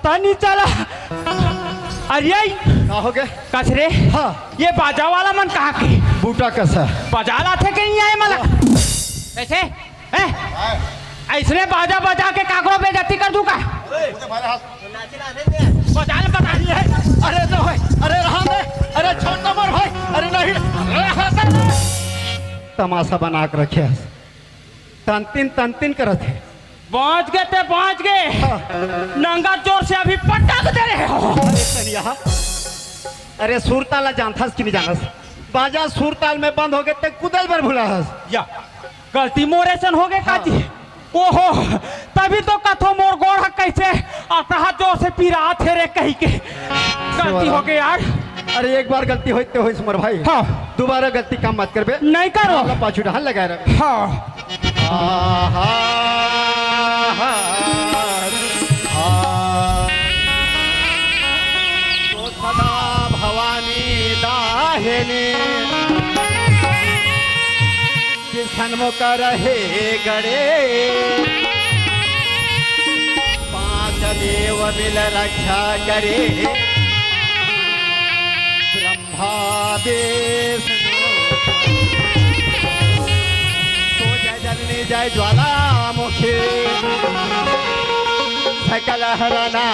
पता नहीं चला। अरे क्या हो गया? कसरे हाँ ये बाजा वाला मन कहाँ के बूटा कसा बजाला थे कहीं आए मला ऐसे ऐसने बाजा बजा के काकड़ों पे जाती कर दूंगा। बजा ले बता रही है। अरे तो भाई अरे रहा दे अरे छोटा मोर भाई अरे नहीं तमाशा बना के रखे तंतिन करत है। पहुंच गए थे पहुंच गए। नंगा जोर से अभी पटक दे रहे हो। अरे सनिया अरे सुरताल जानथस कि नहीं जानस बाजा सुरताल में बंद हो गए ते कुदल पर भूला हस या गलती मोरेसन हो गए काजी। ओहो तभी तो कथो मोर गोड़ कैसे अपना जोर से पीरा थे रे कहीं के गलती हो गई यार। अरे एक बार गलती होते हो मोर भाई। हाँ दोबारा गलती काम मत करबे। नहीं करो पाछू ढाल लगा रहे। हाँ तो सदा भवानी दाहिनी सन्मुख रहे गड़े पांच देव मिल रक्षा करे ब्रह्मा विष्णु तो जय जननी जय ज्वालामुखी सकल हरना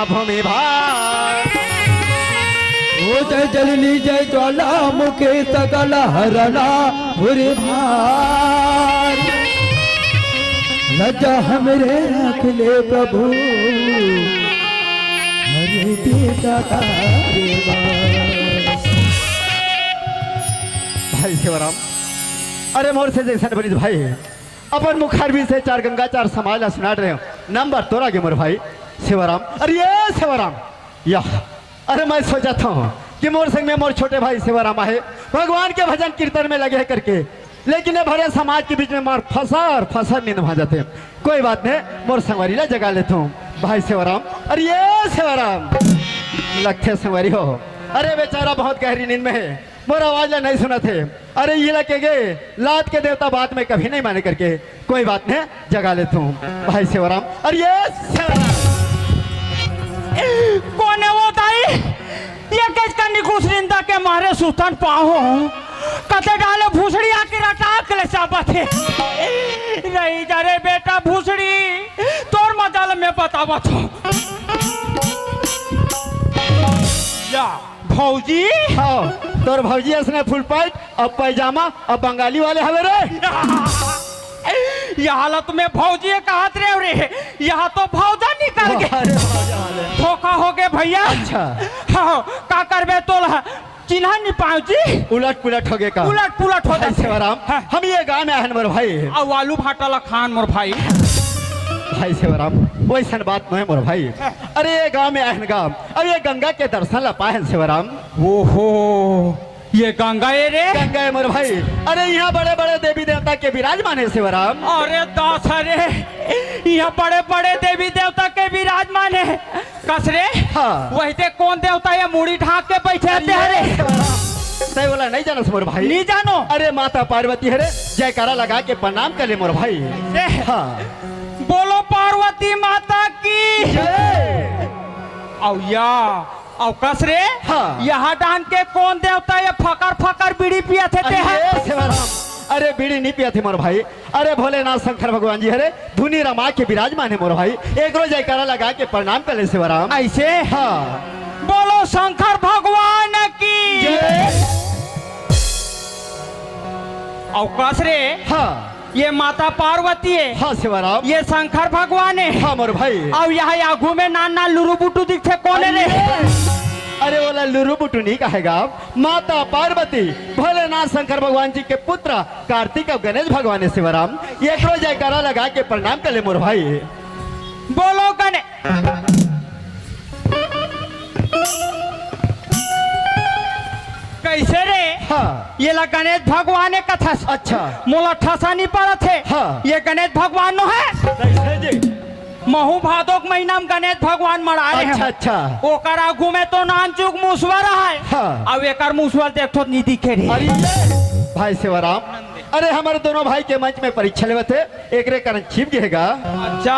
भूमि भार ओ जय जलनी जय ज्वालामुखी सकल हरना भूरि भार लज्जा हमरे रख ले प्रभु हरे बेटा तारे भाई शिवराम अरे मोर से जैसा बनी भाई अपन मुखारबी से चार गंगा चार समाज सुना रहे हो नंबर तोरा के मोर भाई शिवराम। अरे ये शिवराम या अरे मैं सोचा था कि मोर संग में मोर छोटे भाई शिवराम है भगवान के भजन कीर्तन में लगे है करके लेकिन ये भरे समाज के बीच में मार फसर नींद भा जाते। कोई बात नहीं मोर संगवारी ला जगा लेता हूँ भाई शिवराम। अरे ये शिवराम लखे संगवारी हो। अरे बेचारा बहुत गहरी नींद में है मोर आवाज ला नहीं सुना थे। अरे ये लगे गए लात के देवता बात में कभी नहीं माने करके कोई बात नहीं जगा लेता हूँ भाई शिवराम। अरे ये शिवराम कौन है वो ताई ये किस करनी घुसरिंदा के मारे सुतन पाहो कते डाले भूसड़ी आके रटाक ले चाबते नहीं जा रे बेटा भूसड़ी तोर मजाल में बतावा तो या भौजी। हाँ तोर भौजी इसने फुल पैंट और पैजामा और बंगाली वाले हवे रे। ये हालत में भौजी कहा रे यहाँ तो भौजा निकल गए धोखा हो गए भैया। अच्छा हाँ का करबे तोला चिन्ह नहीं पाओ जी उलट पुलट हो गए का उलट पुलट हो भाई शिवराम हम ये गाँव में आहन मोर भाई अब आलू भाटाला खान मोर भाई भाई शिवराम वैसा बात नहीं मोर भाई। अरे ये गाँव में आहन गाँव अब ये गंगा के दर्शन ला पाए शिवराम। ओहो ये गंगा ये रे गंगा है मोर भाई। अरे यहाँ बड़े बड़े देवी देवता के विराजमान है शिवराम। अरे दास अरे यहाँ बड़े बड़े देवी देवता के विराजमान है कसरे। हाँ वही ते कौन देवता ये मुड़ी ढाक के बैठे रे सही बोला नहीं जानो मोर भाई नहीं जानो। अरे माता पार्वती है रे जयकारा लगा के प्रणाम कर ले मोर भाई। हाँ बोलो पार्वती माता की औ या औ कसरे। हाँ यहाँ डांग के कौन देवता ये फकर फकर बीड़ी पिया थे शिवराम। अरे बीड़ी नहीं पिया थे मोर भाई। अरे भोलेनाथ शंकर भगवान जी हरे धुनी रमा के विराजमान है मोर भाई। एक रोज जयकारा लगा के प्रणाम कर ले शिवराम ऐसे। हाँ बोलो शंकर भगवान की औ कसरे। हाँ ये माता पार्वती है। हाँ शिवराम ये शंकर भगवान है। हाँ मोर भाई। और यहाँ आगू में नान नान लुरु बुटू दिखते कौन है रे अरे बोला लुरु बुटू नहीं कहेगा माता पार्वती भोलेनाथ शंकर भगवान जी के पुत्र कार्तिक और गणेश भगवान है शिवराम। एक रोज जयकारा लगा के प्रणाम कर ले मोर भाई। बोलो गणेश कैसे रे। हाँ ये ला गणेश भगवान कथा। अच्छा मोला ठसा नहीं पड़ा थे। हाँ ये गणेश भगवान नो है कैसे जी महू भादोक महीना में गणेश भगवान मराए अच्छा हैं। अच्छा ओकर आगू में तो नान चुक मुसवा रहा है। हाँ अब एकर मुसवा देखो नहीं दिखे रे। अरे भाई शिवराम अरे हमारे दोनों भाई के मंच में परीक्षा लेवे थे एक रे कारण छिप गएगा। अच्छा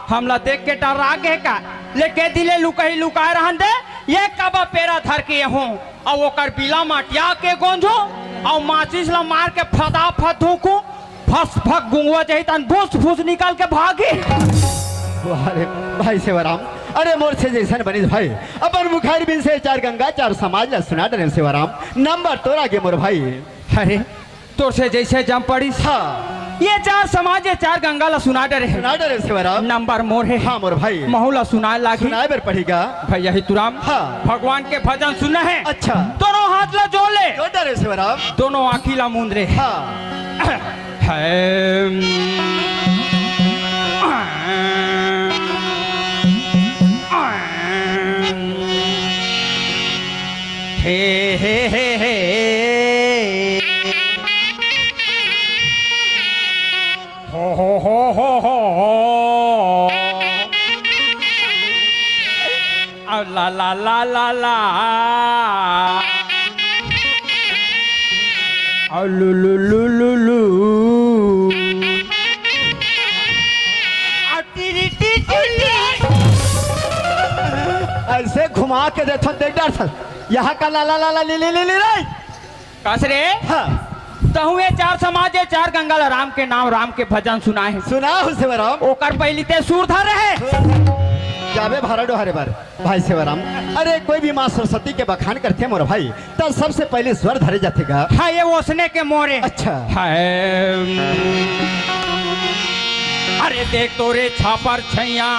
हमला देख के डरा गए का लेके दिले लुकाई लुका रहन दे ये कब पेरा धर के हूँ और ओकर बिला माटिया के गोंझो और माचिस ला मार के फटाफट धोकू फस फक गुंगवा जाई तन भूस भूस निकाल के भागी। अरे भाई सेवाराम, अरे मोर से जैसन बनी भाई अपन मुखार बिन से चार गंगा चार समाज ला सुना डरे सेवाराम नंबर तोरा के मोर भाई। अरे तोर से जैसे जम पड़ी हाँ ये चार समाज ये चार गंगा ला सुना डरे सुना डरे सेवाराम नंबर मोर है। हाँ मोर भाई महुला सुनाए लागी सुनाए बर पड़ेगा भैया ही तुराम। हाँ। भगवान के भजन सुना है। अच्छा दोनों हाथ ला जोड़ ले क्यों डरे सेवाराम। दोनों आँखी ला मूंद रे। हाँ हे हे हे हे हो ला ला ला ला ला लू लू लू लू लू ऐसे घुमा के देखो देख डर सल यहाँ का ला ला ला ला ले ले ले ले रे। कसरे हाँ तहुए चार समाज है चार गंगा राम के नाम राम के भजन सुनाए हैं। सुना हो सेवाराम। ओकर पहली ते सूर धर है जाबे भरडो हरे बार भाई सेवाराम। अरे कोई भी माँ सरस्वती के बखान करते मोर भाई तब सबसे पहले स्वर धरे जाते का। हाँ ये ओसने के मोरे। अच्छा है अरे देख तोरे छापर छैया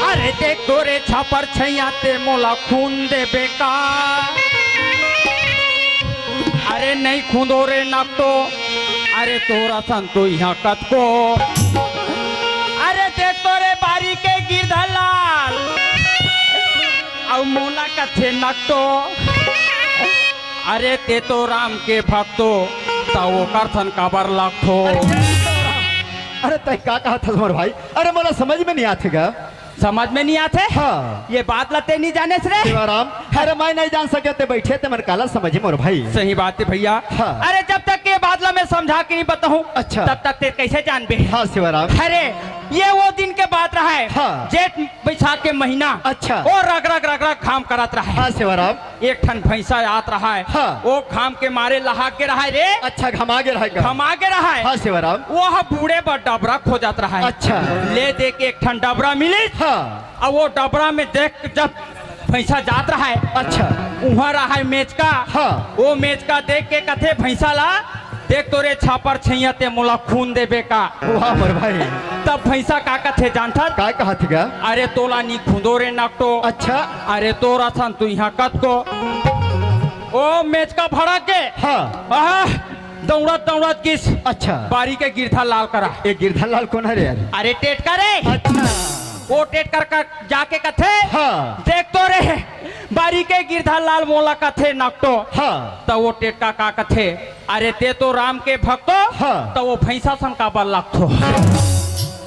अरे देख तोरे छापर छैया ते मोला खून दे बेका अरे नहीं खूंदो रे नकतो अरे तोरा संतो यहाँ कत को अरे देख तोरे बारी के गिरधलाल और मोला कथे नकतो अरे ते तो राम के भक्तो ता वो करथन काबर लागथो। अरे तय का कहा था मोर भाई। अरे मोला समझ में नहीं आते का। समझ में नहीं आते। हाँ ये बात लते नहीं जाने से रे सेवाराम। अरे मैं नहीं जान सके ते बैठे ते मन काला समझे मोर भाई। सही बात है भैया। हाँ। अरे जब तक के बात ला मैं समझा के नहीं बताऊं अच्छा। तब तक ते कैसे जान बे। हाँ सेवाराम। अरे ये वो दिन के बात रहा है हाँ। जेठ बैसाख के महीना। अच्छा। और रग रग रग रग खाम करत रहा है। हाँ सेवाराम। एक ठन भैंसा आत रहा है। हाँ। वो खाम के मारे लहा के रहा है रे। अच्छा घमा के रहेगा। घमा के रहा है। हाँ सेवाराम। वो बूढ़े पर डबरा खो जात रहा है। अच्छा। ले दे के एक ठन डबरा मिली। हाँ अब वो डबरा में देख जब भैंसा जात रहा है। अच्छा वहाँ रहा है मेज का। हाँ। वो मेज का देख के कथे भैंसा ला देख तोरे छापर छैया ते मोला खून देबे का। वाह मोर भाई। तब भैंसा का कथे जानता का कहा थी का। अरे तोला नी खूंदो रे नकटो अच्छा अरे तोरा सन तू यहाँ कत को ओ मेज का भड़ा के हाँ दौड़त दौड़त किस अच्छा बारी के गिरधा लाल करा। एक गिरधर लाल कौन है रे यार। अरे टेट करे। अच्छा वो टेट कर जाके कथे हाँ देख तो रे बारी के गिरधा लाल मोला कथे नकटो हाँ तो वो टेट का कथे अरे ते तो राम के भक्तो हाँ। तो वो भैंसा सन का बल लगथो।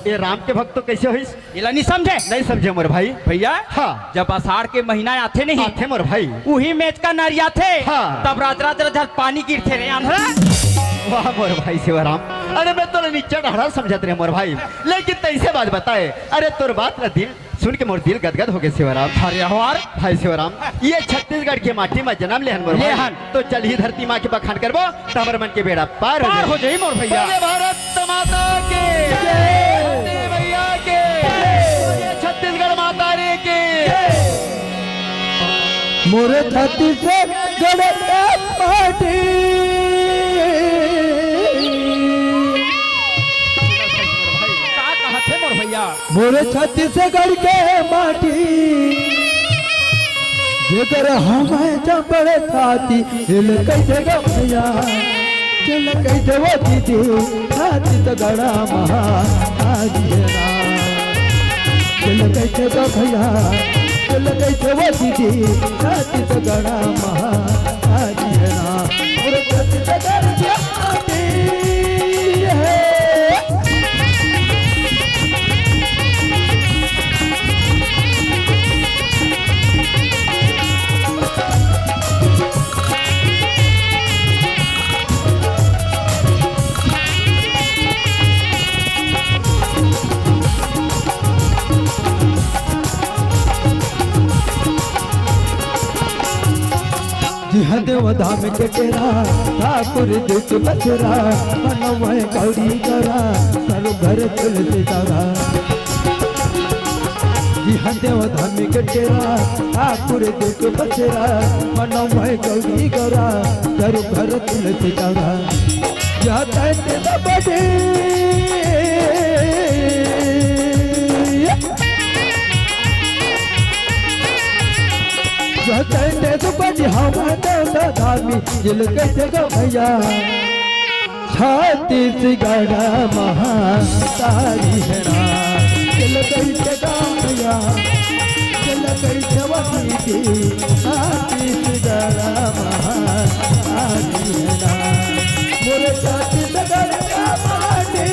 ये राम के भक्त तो कैसे हुई इला नहीं समझे नहीं समझे मोर भाई। भैया हाँ। जब आषाढ़ के महीना आते नहीं आते मोर भाई। वही मेज का नरिया थे हाँ। तब राज राज राज पानी गिरते रहे आंधरा। वाह मोर भाई शिवराम। अरे मैं तो नीचे ढाड़ा समझते रहे मोर भाई लेकिन तैसे बात बताए। अरे तोर बात ना दिल सुन के मोर दिल गदगद हो गए शिवराम। अरे हमार भाई शिवराम ये छत्तीसगढ़ के माटी में जन्म लेहन मोर भाई। लेहन। तो चल ही धरती माँ के बखान करबो तो हमारे मन के बेड़ा पार हो जाई मोर भैया। बोले भारत माता के जय भैया के बोले छत्तीसगढ़ माता रे के मोरे छत्तीसगढ़ माटी का कहते मोर भैया। मोरे छत्तीसगढ़ के माटी जेकर हमें चंपड़ खाती हिल कैसे गया चल कैसे वो दीदी छत्तीसगढ़ महाराजिया चल कैसे भैया चल कैसे वो दीदी छत्तीसगढ़ महाराजिया मोरे छत्तीसगढ़ के माटी है। यहाँ देव धाम के तेरा ठाकुर दुख बचरा मनोमय गौरी करा सर घर तुलसी तारा यहाँ देव धाम के तेरा ठाकुर दुख बचरा मनोमय गौरी करा सर घर तुलसी तारा जाते बड़े जाते तो बड़ी हवा धामी जिल के जगह भैया छत्तीसगढ़ महातारी है जिल के जगह भैया जिल के जवानी की छत्तीसगढ़ महातारी है मोरे छत्तीसगढ़ का माटी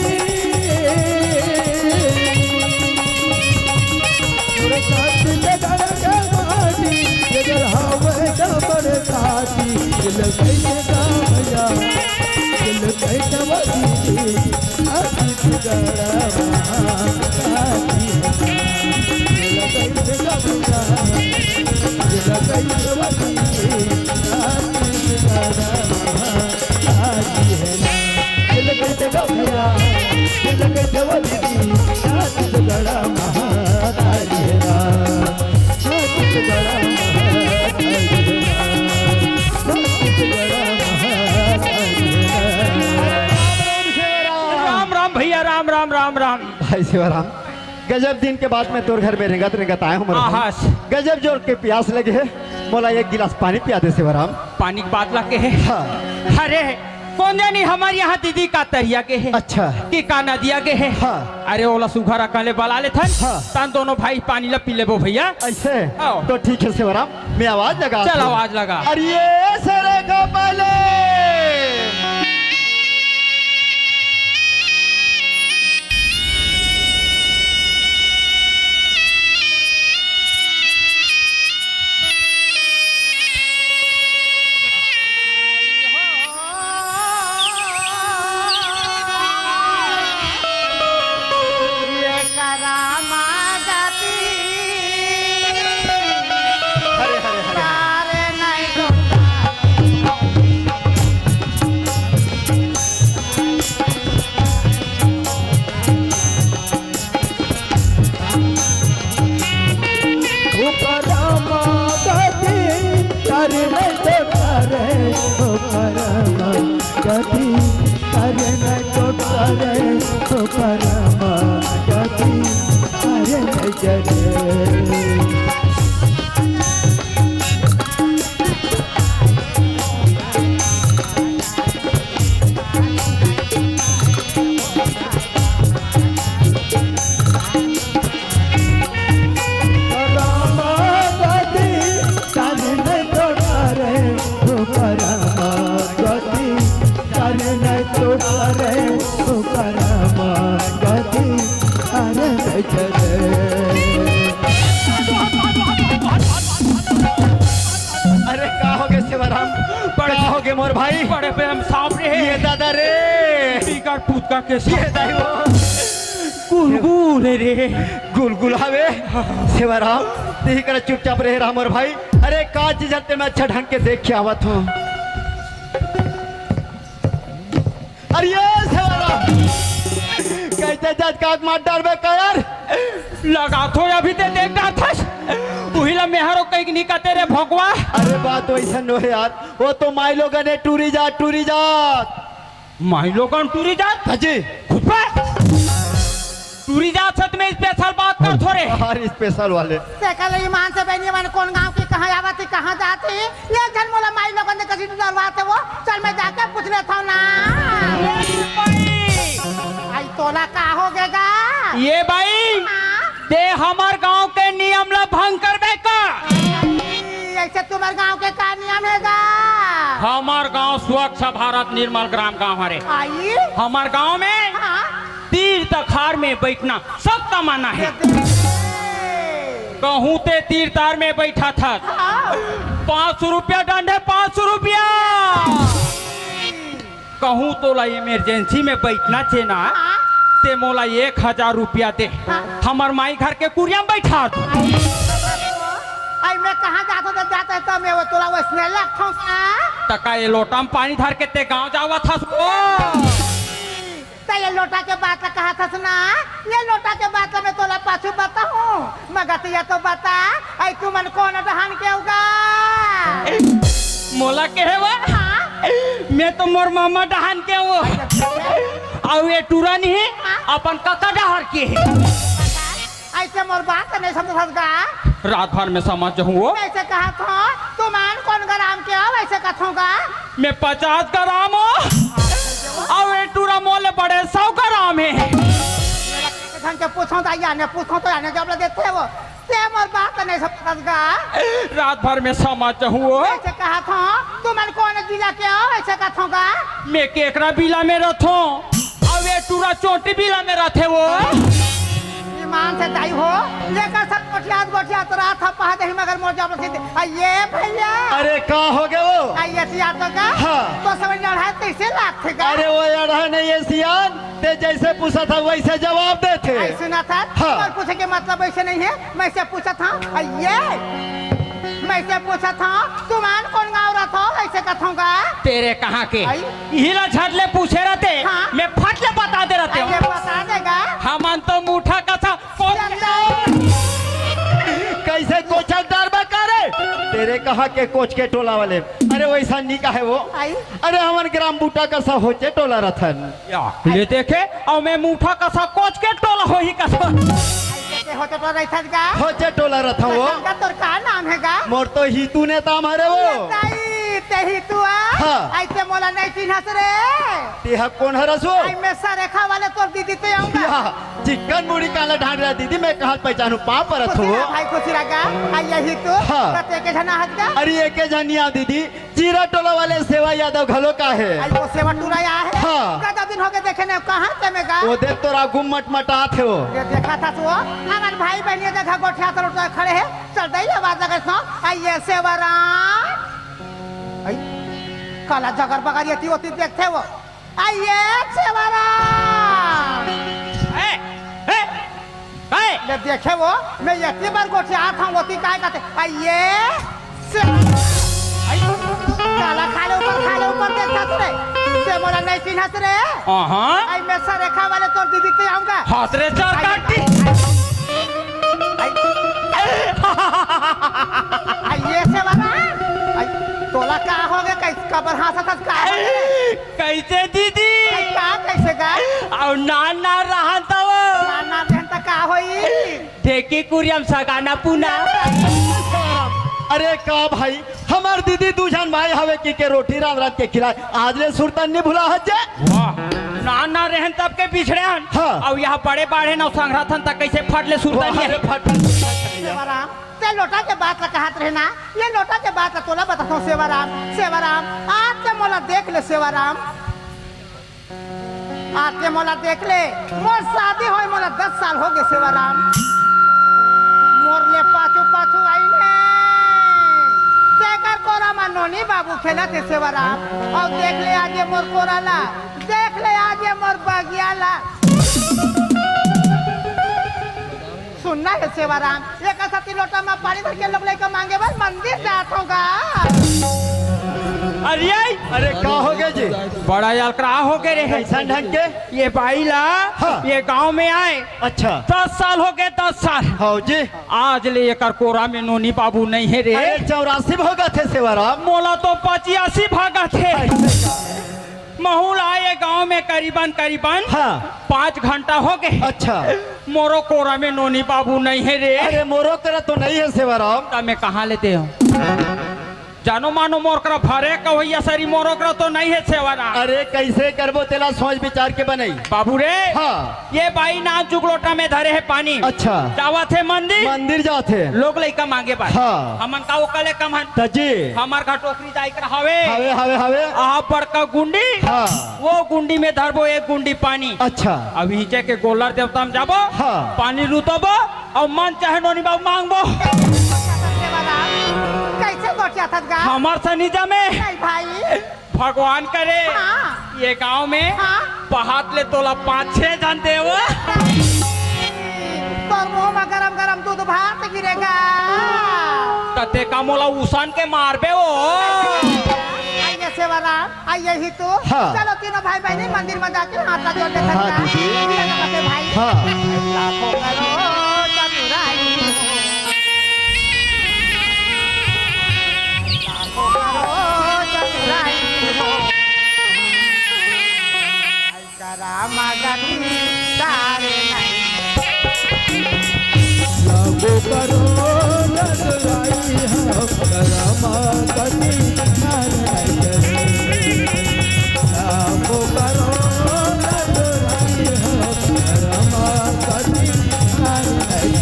मोरे छत्तीसगढ़ का माटी जगर हवे डबर काटी दिल कैसे का भैया दिल कैसे वही छत्तीसगढ़ महातारी दिल कैसे का भैया दिल कैसे वही छत्तीसगढ़ महातारी दिल कैसे का भैया दिल कैसे वही छत्तीसगढ़ महातारी छत्तीसगढ़ राम राम भैया, राम राम राम राम। भाई शिवराम, गजब दिन के बाद मैं तोर घर में रेंगत रेंगत आया हूँ मोर भाई। आहास। गजब जोर के प्यास लगे है, मोला एक गिलास पानी पिया दे शिवराम। पानी की बात लगे है। हाँ। अरे कौन जानी हमारे यहाँ दीदी का तरिया के है अच्छा कि का नदिया के है। हाँ। अरे ओला सुघर अकले बला ले थन। हाँ। तन दोनों भाई पानी ला पी लेबो भैया। ऐसे आओ। तो ठीक है शिवराम, मैं आवाज लगा चल आवाज लगा। अरे ये सरे का पहले हरे हरे हरे अरे का हो गए शिवराम, बड़ा का हो गए मोर भाई। बड़े पे हम सांप रे ये दादा रे टीका टूटका के ये दाई वो गुलगुल रे गुलगुल हवे शिवराम, यही कर चुपचाप रहे राम और भाई। अरे का चीज हते मैं अच्छा ढंग के देख के आवत हूँ। अरे ये शिवराम कैसे जज काक मार डालबे कर लगा तो अभी ते देख रहा था उहिला मेहरो कहीं नहीं कहते रे भगवा। अरे बात तो ऐसा नो है यार, वो तो माई लोग ने टूरी जात माई लोगन टूरी जात हाजी खुद पे टूरी जात सत में स्पेशल बात कर थोड़े हर स्पेशल वाले कल ईमान से बहनी मन कौन गांव की कहाँ आवाती कहाँ जाती ये जन मोला माई लोगन ने कसी डरवाते वो चल मैं जाके पूछ लेता हूँ ना। आई तोला का हो गएगा ये भाई ते हमार गांव के नियम ला भंग करबे का। ऐसे तुम्हारे गांव के का नियम हैगा? हमार गांव स्वच्छ भारत निर्मल ग्राम गांव हरे। आई हमार गांव में हाँ तीर्थ खार में बैठना सबका माना है। कहूँ ते तीर्थार में बैठा था 500 रुपया दंड है 500 रुपया। कहूँ तो ला इमरजेंसी में बैठना चाहिए ना ते मोला 1000 रुपया दे हमार माई घर के कुरिया में बैठा दो। आई मैं कहाँ जाता है तो मैं वो तोला वो पोसने लगथो सा तका ये लोटा में पानी धर के ते गांव जावा था तो ये लोटा के बात कहा था सुना ये लोटा के बात मैं तोला पाछू बताऊं मगर ये तो बता आई तू मन कौन डहान के होगा मोला के है वा मैं तो मोर मामा डहान के वो और ये टूरा नहीं है अपन काका डहार के है ऐसे मोर बात नहीं समझगा रात भर में समझ हूँ ऐसे कहा था तू मान कौन ग्राम के हो वैसे कथूंगा मैं 50 ग्राम हो और ये टूरा मोले बड़े 100 ग्राम है ढंग के पूछो तो याने पूछो तो याने जब देते वो ते मोर बात नहीं समझगा रात भर में समझ हूँ ऐसे कहा था तू मन कौन जिला के हो वैसे कथूंगा मैं केकरा बिला में रथो और ये टूरा चोटी बिला में रथे वो ईमान से दाई हो लेकर सब गोठिया तो रात था पहा दे मगर मोर जब थी ये भैया अरे का हो गए वो आइए सिया तो का हाँ। तो समझ लड़ा है 30 लाख थे का अरे वो अड़ा नहीं है सियान ते जैसे पूछा था वैसे जवाब देते आई सुना था हाँ। और पूछे के मतलब वैसे नहीं है मैं से पूछा था मैं से पूछा था तुमान कौन गाँव रहा था ऐसे कथूंगा तेरे कहाँ के आई? हिला झटले पूछे रहते हाँ। मैं फटले बता दे रहते ये बता देगा हमन तो मुठा का था कैसे कोचकदार बकारे तेरे कहा के कोच के टोला वाले अरे वैसा नहीं का है वो आई अरे हमन ग्राम बूटा का सा होचे टोला रथन ये देखे और मैं मुठा का सा कोच के टोला हो ही का ऐसे होते तो रही था होचे टोला रथा वो का तोर का नाम हैगा मोर तो हितू ने ताम हरे वो ताई तेही तू हाँ। ऐसे मोला नहीं चिन्हत रे तेहा कौन हरसो आई मैं सरेखा वाले तोर दीदी तो आऊंगा चिकन मुड़ी काला ढांड रहा दीदी मैं कहा पहचानू पाप रथ हो भाई कुछ रगा आई यही तो हाँ। कते के जना हट का अरे एक जनिया दीदी चीरा टोला वाले सेवा यादव घलो का है आई वो सेवा टुराया है हाँ। कदा दिन हो के देखे ने कहां ते में गा वो देख तोरा गुम्मट मटा थे वो ये देखा था तू हमार भाई बहनी देखा गोठिया तर उठ खड़े है चल दई आवाज लगे सो आई ये सेवाराम आई काला जगर बगर ये होती देखते वो आई ये सेवाराम ले देखे वो मैं ये बार गोठिया था होती काय कहते आई ये काला खाले ऊपर देखता तू रे से मोला नहीं चिन्हत रे हाँ आई मैं सरेखा वाले तोर दीदी ते आऊंगा हाथ रे चार काटी ये से बना तोला का हो गया कैसे कबर हंसत का कैसे दीदी का कैसे का और नाना रहा तो नाना बहन तक का होई देखी कुरियम सगाना पुना अरे का भाई हमार दीदी दूजन भाई हवे की के रोटी रात रात के खिलाए आज ले सुरतन नहीं भुला हजे नाना रहन तब के पिछड़े हन हाँ। और यहाँ बड़े बाढ़े न संग्रहन तक कैसे फट ले सुरतन अरे फट सेवाराम ते लोटा के बात कहत रहना ये लोटा के बात तोला बताता हूं सेवाराम आज ते मोला देख ले सेवाराम आज ते मोला देख ले मोर शादी होय मोला 10 साल हो गए सेवाराम मोर ले पाछू आई ने देकर कोरा में नोनी बाबू खेला थे सेवाराम और देख ले आज ये मोर कोराला देख ले आज ये मोर बगियाला सुनना है सेवाराम एक सती लोटा में पानी भर के लोग लेकर मांगे बस मंदिर जात होगा अरे का हो गए जी बड़ा यालकरा हो गए रे कैसा ढंग के ये भाई ला हाँ। ये गांव में आए अच्छा 10 साल हो गए 10 साल हाँ जी आज ले ये कोरा में नोनी बाबू नहीं है रे अरे 84 भोगा थे सेवाराम मोला तो 85 भागा थे महूल आए गांव में करीबन हाँ 5 घंटा हो गए अच्छा मोरो कोरा में नोनी बाबू नहीं है रे अरे मोरो करा तो नहीं है सेवाराम तब मैं कहाँ लेते हो जानो मानो मोर करा भरे कवैया सरी मोरो करा तो नहीं है सेवारा अरे कैसे करबो तेला सोच विचार के बनई बाबू रे हाँ ये भाई नाच जुगलोटा में धरे है पानी अच्छा जावा थे मंदिर जाते लोग लइका मांगे बात हाँ। हमन का ओकले कम हन तजी हमार का टोकरी जाई कर हवे हवे आ पर का गुंडी हाँ वो गुंडी में धरबो एक गुंडी पानी अच्छा अब हिचे के गोलर देवता में जाबो हाँ। पानी रुतबो और मन चाहे नोनी बाबू मांगबो कैसे गोठिया था गा हमार सनीजा में नहीं भाई भगवान करे हाँ। ये गांव में हाँ। पहात ले तोला 5-6 जानते हो तोर मुंह में गरम दूध भात गिरेगा तते का मोला उसान के मारबे हो। आइए सेवाराम, आइए ही तो। हाँ। चलो तीनों भाई बहनी मंदिर में जाके हाथ जोड़ के हाँ, दीदी। भाई। हाँ। लाखों करोड़ चतुराई हो। लाखों करोड़ चतुराई हो। करामा गति तारे नहीं। लाखों करोड़ चतुराई हो, करामा गति तारे नहीं। लाखों करोड़ चतुराई हो, करामा गति तारे नहीं।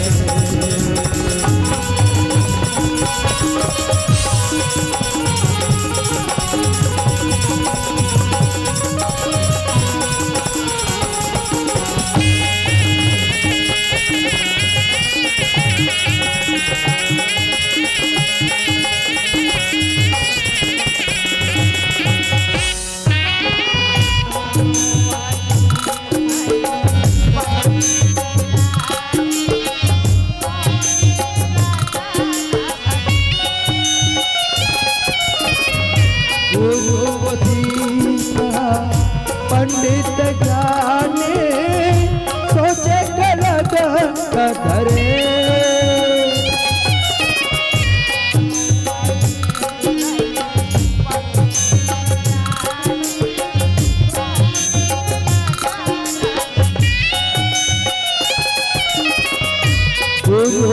गुरुवतीसा पंडित ज्ञानी सोचे गलत कधरे।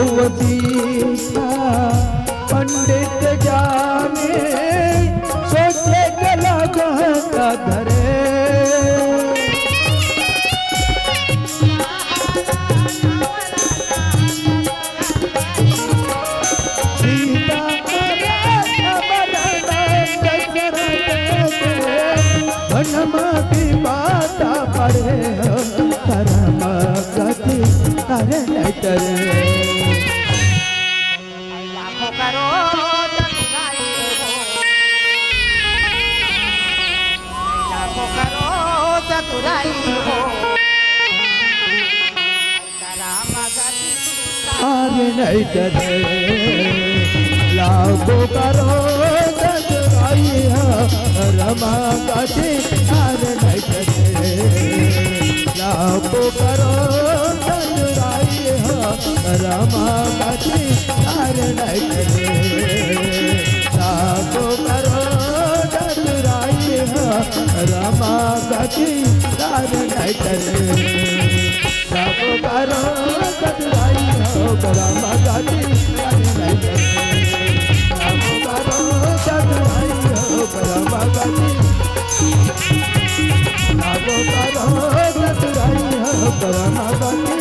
गुरुवतीसा पंडित ज्ञानी सोचे गलत कधरे। सीता वनमा की माता पढ़े हो, करम गति तारे नहीं करे। लाखों करोड़ चतुराई हो। लाखों करोड़ चतुराई हो। करामा गति तारे नहीं करे। लाखों करोड़ चतुराई हो, रमा गति तारे नहीं करे। लाखों करोड़ चतुराई हो, रमा गति तारे नहीं करे। लाखों करोड़ चतुराई हो, रमा गति तारे नहीं करे। लाखों करोड़ चतुराई हो, रमा गति तारे नहीं करे। लाखों करोड़ चतुराई हो, रमा गति। लाखों करोड़ चतुराई हो, रमा गति।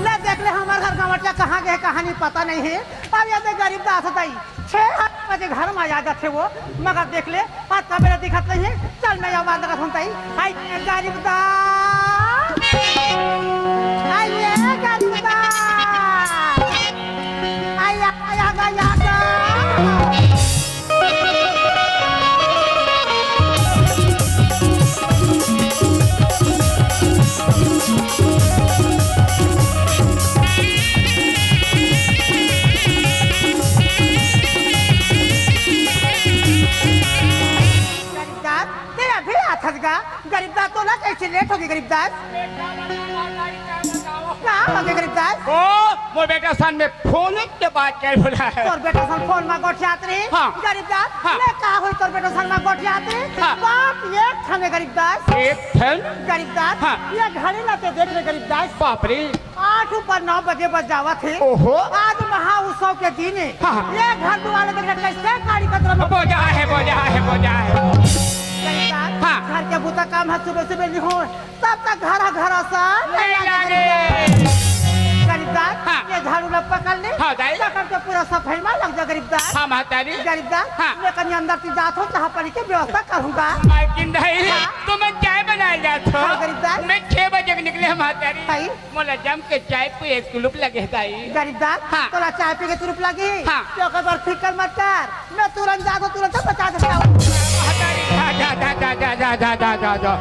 ले देख ले हमारे घर गंवटिया कहाँ गए कहानी पता नहीं है। अब ये देख गरीब दास होता ही 6 बजे घर में आ जाते वो, मगर देख ले आज का मेरा दिखत नहीं है। चल मैं आवाज लगा सुनता ही। हाय गरीब दास, हाय ये गरीब दास, आया आया गया गरीबदास तो ना कैसे लेट होगी गरीबदास? क्या होगी गरीबदास? ओ मोर बेटा सन में फोन के बात कर बोला है। तोर बेटा सन फोन में गोठ यात्री। हाँ। गरीबदास हाँ। ले का होई तोर बेटा सन में गोठ यात्री? हाँ। बाप ये थाने गरीबदास। एक थन गरीबदास हाँ। ये घड़ी ना ते देख ले गरीबदास। बाप रे 8 ऊपर 9 बजे बज जावा थे। ओहो। आज महा उत्सव के दिन है। हाँ। ये घर दुआरे देख कैसे गाड़ी कतरा में बोझा है बोझा है बोझा है। गरीबदास हाँ। घर के बुता काम है सुबह सुबह नहीं हो तब तक घर सा नहीं लागे। गरीब गरीबदार हाँ। ये झाड़ू लब पकड़ ले हाँ, दाई। पकड़ के पूरा सफाई में लग जा गरीबदार हाँ महतारी गरीबदार हाँ। मैं कहीं अंदर की जात हो जहाँ पर के व्यवस्था करूँगा मालकिन दाई हाँ। तो मैं चाय बनाए जात हो हाँ, गरीबदार। मैं 6 बजे के निकले महतारी दाई। मोला जम के चाय पे एक कुलुप लगे दाई गरीबदार हाँ। तोरा चाय पी के तुरंत लगी हाँ। तो एक बार फिक्र मत कर मैं तुरंत जागो तुरंत बचा देता हूँ महतारी जा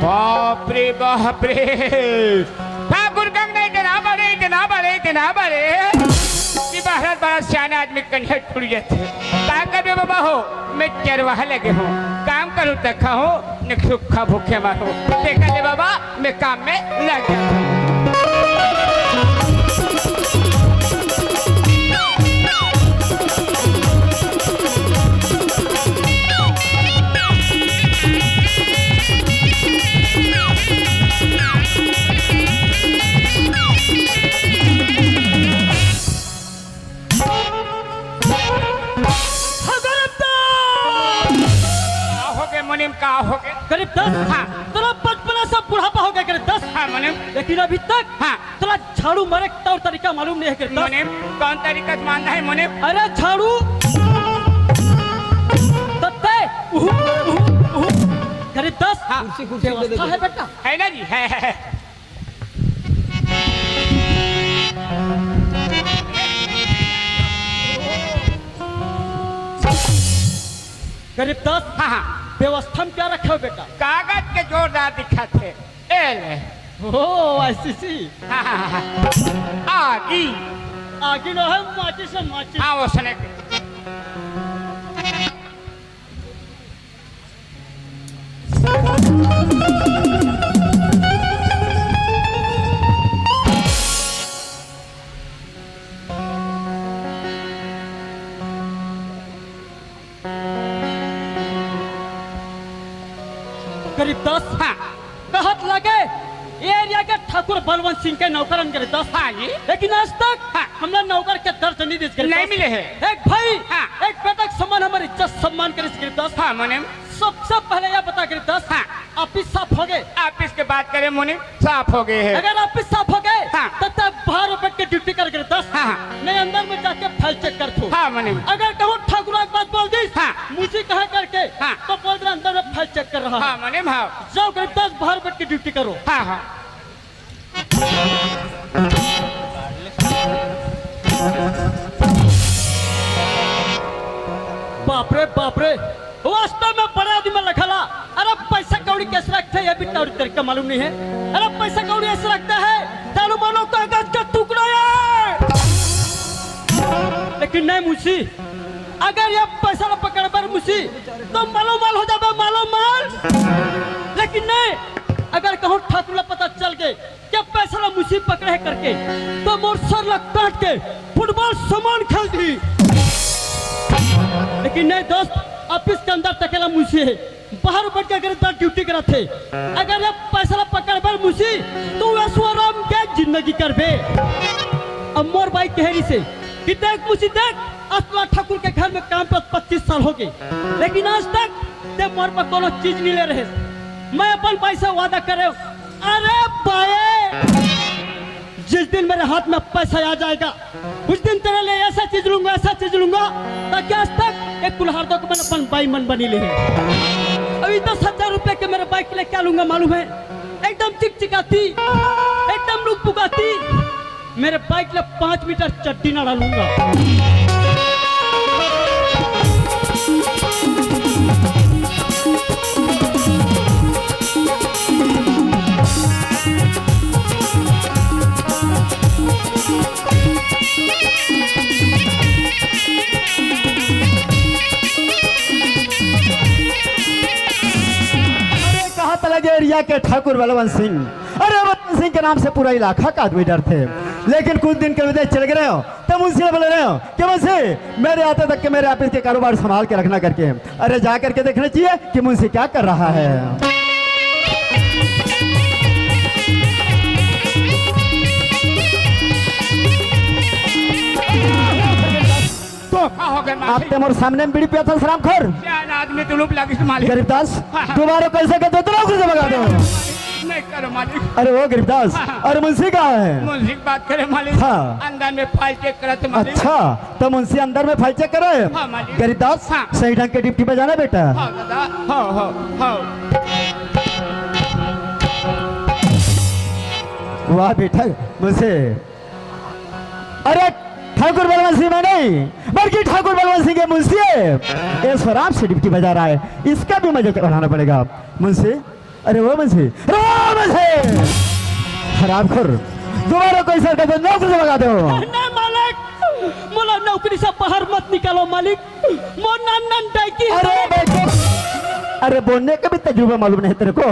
बाप रे ठाकुर गंगा इतना बड़े कि भारत बड़ा सियाना आदमी कन्या टूट जाते का करे बाबा हो मैं चरवाहा लगे हूँ काम करूँ तक खाऊं न सूखा भूखे मारूं देखा ले बाबा मैं काम में लग गया मुनिम का हो गए करीब 10 हाँ। तेरा बचपना से बुढ़ापा हो गया करीब 10 हाँ मुनिम लेकिन अभी तक हाँ। तेरा झाड़ू मारे का तौर तरीका मालूम नहीं है करीब 10 मुनिम कौन तरीका से मानना है मुनिम अरे झाड़ू तत्ते करीब 10 हाँ। व्यवस्था है बेटा है ना जी है करीब 10 हाँ हाँ व्यवस्था में क्या रखे हो बेटा कागज के जोरदार दिखा थे ले ओ आईसीसी हाँ हाँ हाँ आगी आगे ना है माची से माची हाँ वो सने करीब 10 हाँ कहत लगे ये एरिया के ठाकुर बलवंत सिंह के नौकरन करीब 10 हाँ जी लेकिन आज तक हाँ। हमने नौकर के दर्ज नहीं दिस नहीं मिले हैं एक भाई हाँ। एक बेटा के समान हमारी इज्जत सम्मान करे करीब 10 हाँ मुनिम सबसे पहले यह बता करीब 10 हाँ। ऑफिस साफ हो गए आप इसके बात करें मुनिम साफ हो गए हैं अगर ऑफिस साफ हो गए हाँ। तो तब बाहर बैठ के ड्यूटी कर करीब 10 हाँ। नहीं अंदर में जाके फाइल चेक कर थो हाँ मुनिम अगर कहूँ ठाकुर एक बात बोल दी हाँ। मुझे कहा करके हाँ। तो बोल रहे अंदर में फाइल चेक कर रहा हाँ है मुनिम हाँ जाओ करीब 10 बाहर बैठ के ड्यूटी करो हाँ हाँ बाप रे वास्तव में बड़े आदमी में रखला अरे पैसा कौड़ी कैसे रखते हैं ये भी तौर तरीका मालूम नहीं है अरे पैसा कौड़ी ऐसे रखता है तारू मानो कागज का टुकड़ा है लेकिन नहीं मुझे अगर ये पैसा न पकड़ पर मुझे तो मालो माल हो जाता मालो माल लेकिन नहीं अगर कहूँ ठाकुर ला पता चल गए कि पैसा ला मुझे पकड़े करके तो मोर सर ला काट के फुटबॉल सामान खेल दी लेकिन नहीं दोस्त ऑफिस के अंदर तकेला मुझे बाहर बैठ के अगर ड्यूटी करा थे अगर ये पैसा पकड़ पर मुझे तो ऐश्वर्य के जिंदगी कर बे अब मोर भाई कहरी से कि देख मुझे देख असला ठाकुर के घर में काम पर 25 साल हो गए लेकिन आज तक ते मोर पर कोनो चीज नहीं ले रहे मैं अपन भाई से वादा करे अरे भाई जिस दिन मेरे हाथ में पैसा आ जाएगा उस दिन तेरे लिए ऐसा चीज लूंगा ताकि आज तक एक कुल्हार दो को मैंने अपन बाई मन बनी ले अभी 10,000 रुपए के मेरे बाइक के लिए क्या लूंगा मालूम है एकदम चिकचिकाती एकदम लुक पुगाती मेरे बाइक ले 5 मीटर चड्डी ना डालूंगा लगे एरिया के ठाकुर बलवंत सिंह अरे बलवंत सिंह के नाम से पूरा इलाका का आदमी डरते लेकिन कुछ दिन के विदेश चले गए हो तब मुझसे बोले रहे हो कि मुझसे मेरे आते तक के मेरे ऑफिस के कारोबार संभाल के रखना करके अरे जा करके देखना चाहिए कि मुझसे क्या कर रहा है तो आप ते मोर सामने में बीड़ी पिया था शराब खोर आदमी तुलुप लगी मालिक गरीबदास दोबारा कैसे कहते तो से भगा दो नहीं करो मालिक। अरे वो गरीबदास, अरे मुंशी कहाँ है? मुंशी की बात करे मालिक। हाँ। अंदर में फाइल चेक करत मालिक। अच्छा, तो मुंशी अंदर में फाइल चेक करे। हाँ, मालिक। गरीबदास, हाँ। सही ढंग के ड्यूटी पे जाना बेटा। हाँ दादा, हाँ। वाह बेटा मुझसे, अरे ठाकुर बलवंत सिंह में नहीं बल्कि ठाकुर बलवंत सिंह के मुंशी है। इस आराम से ड्यूटी बजा रहा है, इसका भी मजा उठाना पड़ेगा। मुंशी, अरे वो मुंशी, खराब कर, दोबारा कोई सर का नौकरी से भगा दो। नहीं मालिक, मोला नौकरी से बाहर मत निकालो मालिक। मोर नन डाइकी है। अरे बेटे, अरे बोलने का भी तजुर्बा मालूम नहीं तेरे को।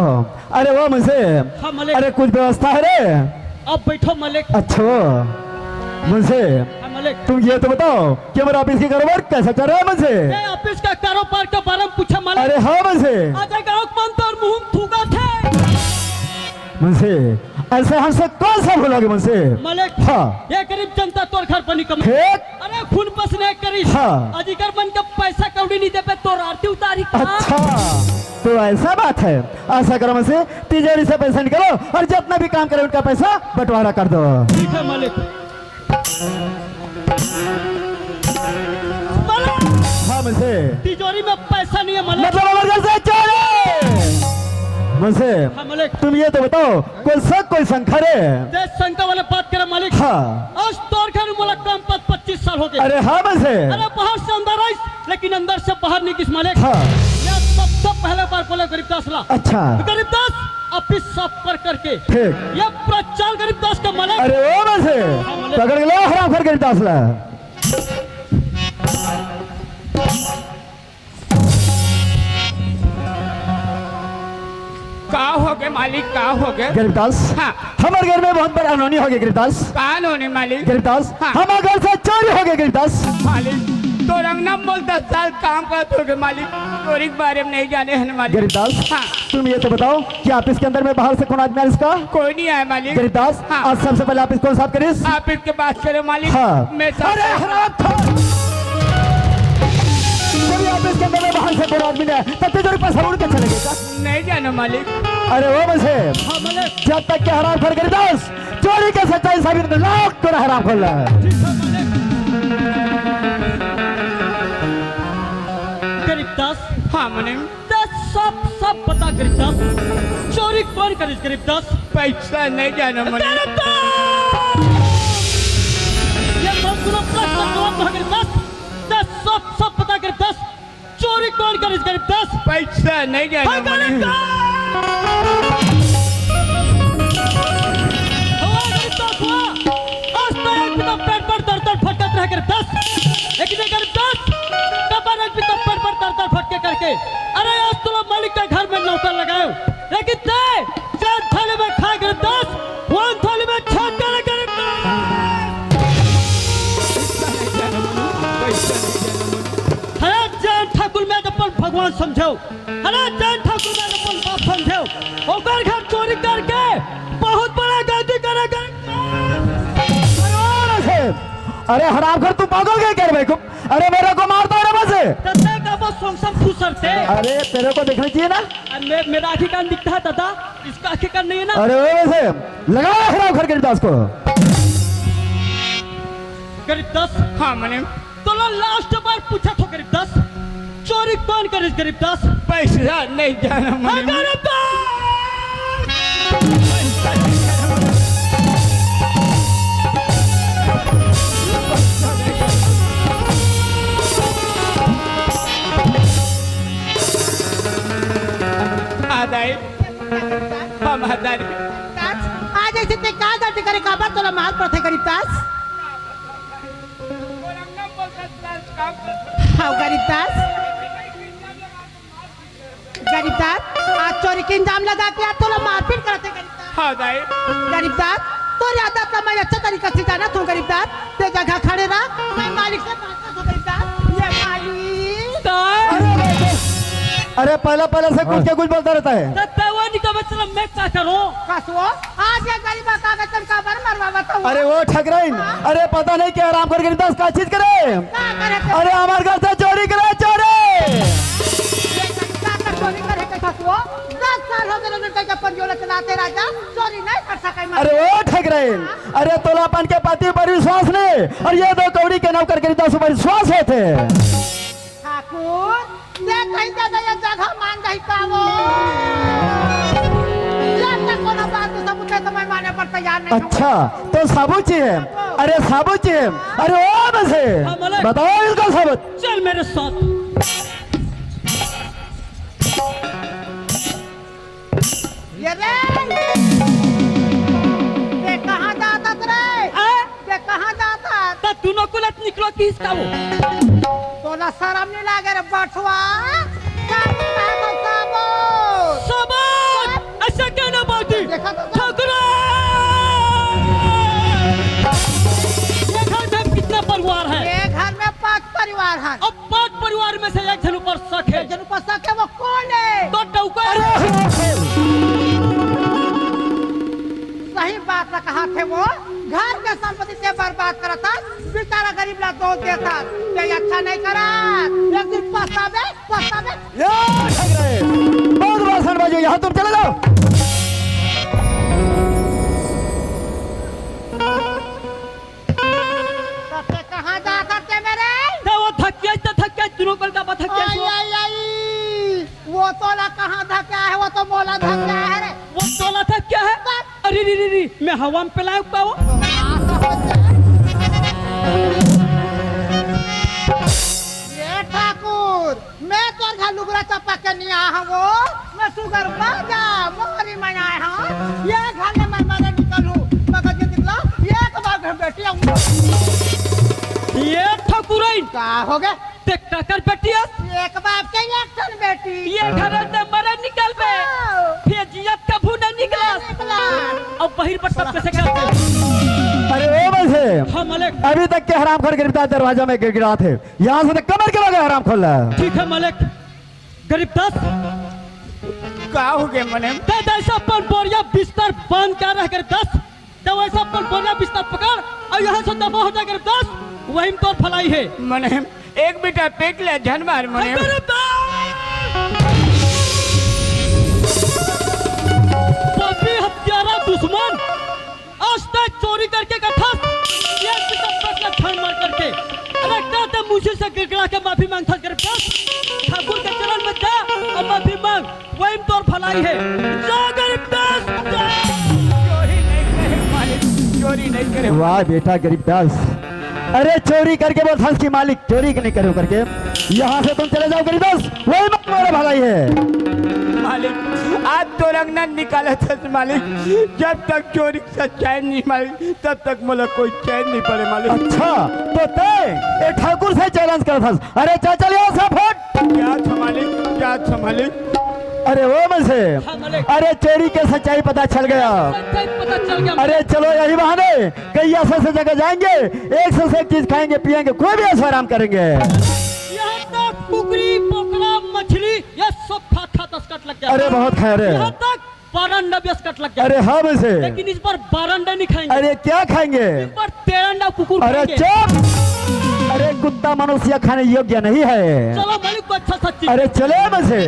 अरे वो मुझे, हाँ, मालिक। अरे कुछ व्यवस्था है रे। अब बैठो मालिक। अच्छा मुझे हाँ मालिक। तुम ये तो बताओ कि हमारे ऑफिस की कारोबार कैसा चल रहा है मुझे? ए ऑफिस का कारोबार के बारे में पूछा मालिक। अरे हाँ मुझे, आज गाँव मन तो मुंह थूका थे मुझे ऐसे हमसे कौन सा भूलोगे मुझसे? मालिक। हाँ। ये गरीब जनता तोर घर पर निकम। ठीक। अरे खून पसने करी। हाँ। अधिकार बन के पैसा कौड़ी नहीं दे पे तोर आरती उतारी का। अच्छा, तो ऐसा बात है। ऐसा करो मुझसे, तिजोरी से पैसा निकालो और जितना भी काम करे उनका पैसा बंटवारा कर दो। ठीक है मालिक। मालिक, हाँ मुझे, तिजोरी में पैसा नहीं है मालिक। मतलब हमारे घर से चोरी। मुझसे हाँ मालिक। तुम ये तो बताओ, कोई शक कोई शंकर है? देश शंका वाले बात करे मालिक। हाँ। आज तोर घर मोला कम पद 25 साल हो गए। अरे हाँ मुझे, अरे बाहर से अंदर आई, लेकिन अंदर से बाहर नहीं किस मालिक। हाँ। ये सबसे पहले बार बोले गरीबदास ला। अच्छा गरीबदास ऑफिस साफ कर करके ठीक। ये पूरा चाल गरीबदास का मालिक। अरे वो मुझे पकड़ के लो, हराम कर गरीबदास ला। का हो गए मालिक, का हो गए? गरीबदास, हाँ। हमारे घर में बहुत बड़ा अनहोनी हो गई गरीबदास। कान होने मालिक। गरीबदास, हाँ। हमारे घर से चोरी हो गई गरीबदास। मालिक तो रंगना बोल 10 साल काम करते हो गए मालिक, चोरी के बारे में नहीं जाने हैं मालिक। गरीबदास, हाँ। तुम ये तो बताओ कि ऑफिस के अंदर में बाहर से कौन आदमी है इसका? कोई नहीं आया मालिक। गरीबदास, हाँ। आज सबसे पहले ऑफिस कौन साफ करिस? आप इसके बात करो मालिक। हाँ। मैं अरे हरामखोर! कोई ऑफिस के अंदर में बाहर से कोई आदमी नहीं, तब तिजोरी पर सरूर के चले गए का? नहीं जानो मालिक। अरे वो मुझे, हाँ मालिक। जब तक के हराम खोर गरीबदास चोरी के सच्चाई साबित न लाख को हराम खोल रहा है। ठीक है मालिक। गरीबदास, हाँ मने सब पता गरीबदास। चोरी कौन करे गरीबदास? पैसा नहीं जानो मने। गरीबदास! ये महत्वपूर्ण प्रश्न जवाब है गरीबदास। सब पता गरीबदास। चोरी कौन करे गरीबदास? पैसा नहीं जानो हाँ, मने। गरीबदास! हुआ गरीबदास हुआ। आज तो एक भी तो पेट पर दर्द फटकत रहे गरीबदास। लेकिन ये गरीबदास कबर एक भी तो पेट पर दर्द फटके करके। अरे आज तो लोग मालिक के घर में नौकर लगाए, लेकिन ते चार थाली में खा गरीबदास, वन थाली में छाट करे गरीबदास। हरा जैन ठाकुर में अपन भगवान समझो, हरा जैन ठाकुर में अपन बाप समझो। ओकर घर चोरी करके बहुत बड़ा गलती करेगा। अरे हराम खोर, तू पागल क्या भाई को? अरे मेरे को मारता है मुझे। तते का वो सोमसम फुसरते। अरे तेरे को देखना चाहिए ना। मेरा आखी कान दिखता है दादा, इसका आखी कान नहीं है ना। अरे वैसे लगा हराम खोर गरीबदास को। गरीबदास, हाँ मने। तो लास्ट बार पूछा तो गरीबदास, चोरी कौन करे गरीबदास? पैसा नहीं जानो हाँ, मने। गरीबदास! आदाई हम आदाई आज ऐसे ते का गलती करे का बात तोला माल पड़थे गरीबदास। हाँ गरीबदास, गरीबदास आज चोरी के इंजाम लगा के आप तोला मारपीट करते गरीबदास। हाँ दाई गरीबदास तो यादा का मैं अच्छा तरीका से जाना तू गरीबदास। ते जगह खड़े रहा, मैं मालिक से बात कर गरीबदास। ये मालिक अरे पहला से कुछ के कुछ बोलता रहता है। तत्तावानी का मतलब मैं क्या करूं? कसो आज ये गरीबा कागज का बर मरवा बताओ। अरे वो ठगराइन, अरे पता नहीं क्या आराम कर गरीबदास का चीज करे। का करे अरे हमारे घर से चोरी करे, चोरी। का चोरी करे के कसो 10 साल हो गए उनके के बच्चियों ले चलाते राजा चोरी नहीं कर सके मैं। अरे ओ ठगरे, अरे तोलापन के पति पर विश्वास नहीं और ये दो कौड़ी के नौकर के 10 पर विश्वास है थे। ठाकुर ये कहीं ज्यादा ये जगह मान गई पावो कोनो बात तो सबूत है तो मैं माने पर तैयार नहीं हूं। अच्छा तो सबूत चाहिए, अरे सबूत चाहिए, अरे ओ बसे बताओ इसका सबूत। चल मेरे साथ। ये रे ये कहाँ जाता रे? ये कहाँ जाता? तो दोनों को लत निकलो किसका वो? तो ना शर्म नहीं लागे रे बटुआ? सबूत ऐसा कहना बाती देखा तो ठाकुर ये घर में कितना परिवार है? ये घर में 5 परिवार हैं। अब 5 परिवार में से एक जन ऊपर शक है। जन पर सके वो कौन है? तो डौका सही बात ना कहा थे वो घर के संपत्ति से बर्बाद करा था बेचारा गरीब ला दोष देता ये अच्छा नहीं करा एक दिन पछतावे ये ठगरे बहुत भाषण बाजू, यहाँ तुम चले जाओ। सबसे कहाँ जाता थे मेरे? तो वो थक गया दोनों को का थक आई गया। आई आई वो तोला कहाँ धक्का है? वो तो मोला धक्का है रे। वो तोला था क्या है? अरे री री री मैं हवा में फैलाऊं का वो? ये ठाकुर मैं तोर घर लुगरा चपा के नहीं आया हूँ वो मैं सुगर बाजा मोरी में आया हूँ। ये घर में मैं मरे निकलूं मगर ये निकला ये तो बाप बेटी हूँ। ये ठाकुर क्या हो गया? देख टकर बेटी है। एक बाप के एक टन बेटी ये घर से मरे निकल बे फिर जियत का भूना निकला निकला। अब बहिर पट्टा कैसे करते? अरे ओ बसे हाँ मलिक अभी तक के हराम खोर गिरफ्तार दरवाजा में गिरा थे, यहाँ से कमर के लगे हराम खोल रहा है। ठीक है मलिक। गरीब दास का हो गए मने? ऐसा अपन बोरिया बिस्तर बंद कर रह गरीब दास तो वैसा अपन बोरिया बिस्तर पकड़ और यहाँ से दबा हो जाए गरीब दास वही तो फलाई है। मने एक बेटा पेट ले झन मार मने। गरीब दास हत्यारा दुश्मन आज तक चोरी करके कथा ये छन मार करके रखता था मुझे से गिड़गिड़ा के माफी मांगता कर ठाकुर के चरण में जा और माफी मांग वही तोर भलाई है। जा गरीब दास जा। चोरी नहीं करे मालिक, चोरी नहीं करे। वाह बेटा गरीबदास, अरे चोरी करके बोल हंस की मालिक चोरी नहीं करो करके यहाँ से तुम चले जाओ गरीबदास, वही तुम्हारा भलाई है। मालिक आज तो रंगना निकाला था मालिक, जब तक चोरी से चैन नहीं मालिक तब तक मुझे कोई चैन नहीं पड़े मालिक। अच्छा तो ते ठाकुर से चैलेंज कर था, अरे चल यहाँ से फट। क्या था मालिक, क्या था मालिक? अरे वो में से हाँ, मालिक। अरे चोरी के सच्चाई पता चल गया। पता चल गया। अरे चलो यही बहाने कई ऐसे जगह जाएंगे, एक से एक चीज खाएंगे पिएंगे, कोई भी ऐसा आराम करेंगे। यहाँ तक कुकरी पोकरा मछली ये सब खा 10 कट लग गया। अरे बहुत खाए रे। यहाँ तक 12 अंडा 20 कट लग गया। अरे हाँ में से लेकिन इस बार 12 अंडा नहीं खाएंगे। अरे क्या खाएंगे? इस बार 13 अंडा कुकुर अरे खाएंगे। चुप, अरे कुत्ता मनुष्य खाने योग्य नहीं है। चलो मालिक को अच्छा सच्ची। अरे चले में से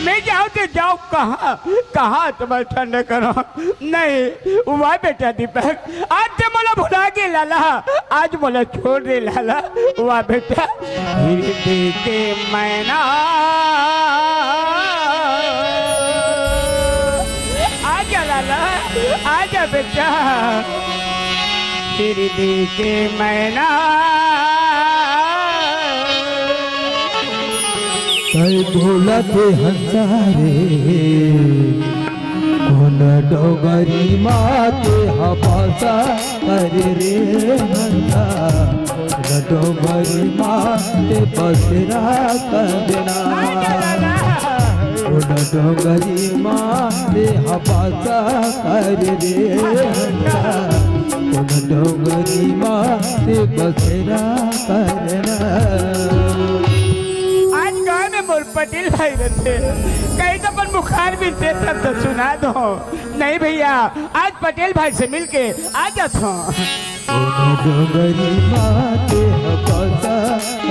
मैं जाऊँ तो जाऊँ कहाँ कहाँ तुम्हें ठंडे करो नहीं वह बेटा दीपक आज तो मोला भुला के लाला, आज मोला छोड़ दे लाला। वह बेटा हृदय के मैना आजा लाला, आजा बेटा हृदय के मैना। कई भूलते हंसारे कौन डोगरी माते हबासा करे रे हंसा डोगरी माते बसरा करना कौन डोगरी माते हबासा करे रे हंसा कौन डोगरी माते बसरा करना। मोर पटेल भाई रहते कहीं तो अपन बुखार भी से तब तो सुना दो। नहीं भैया आज पटेल भाई से मिलके आ जाता हूँ। डोंगरी माते हपसा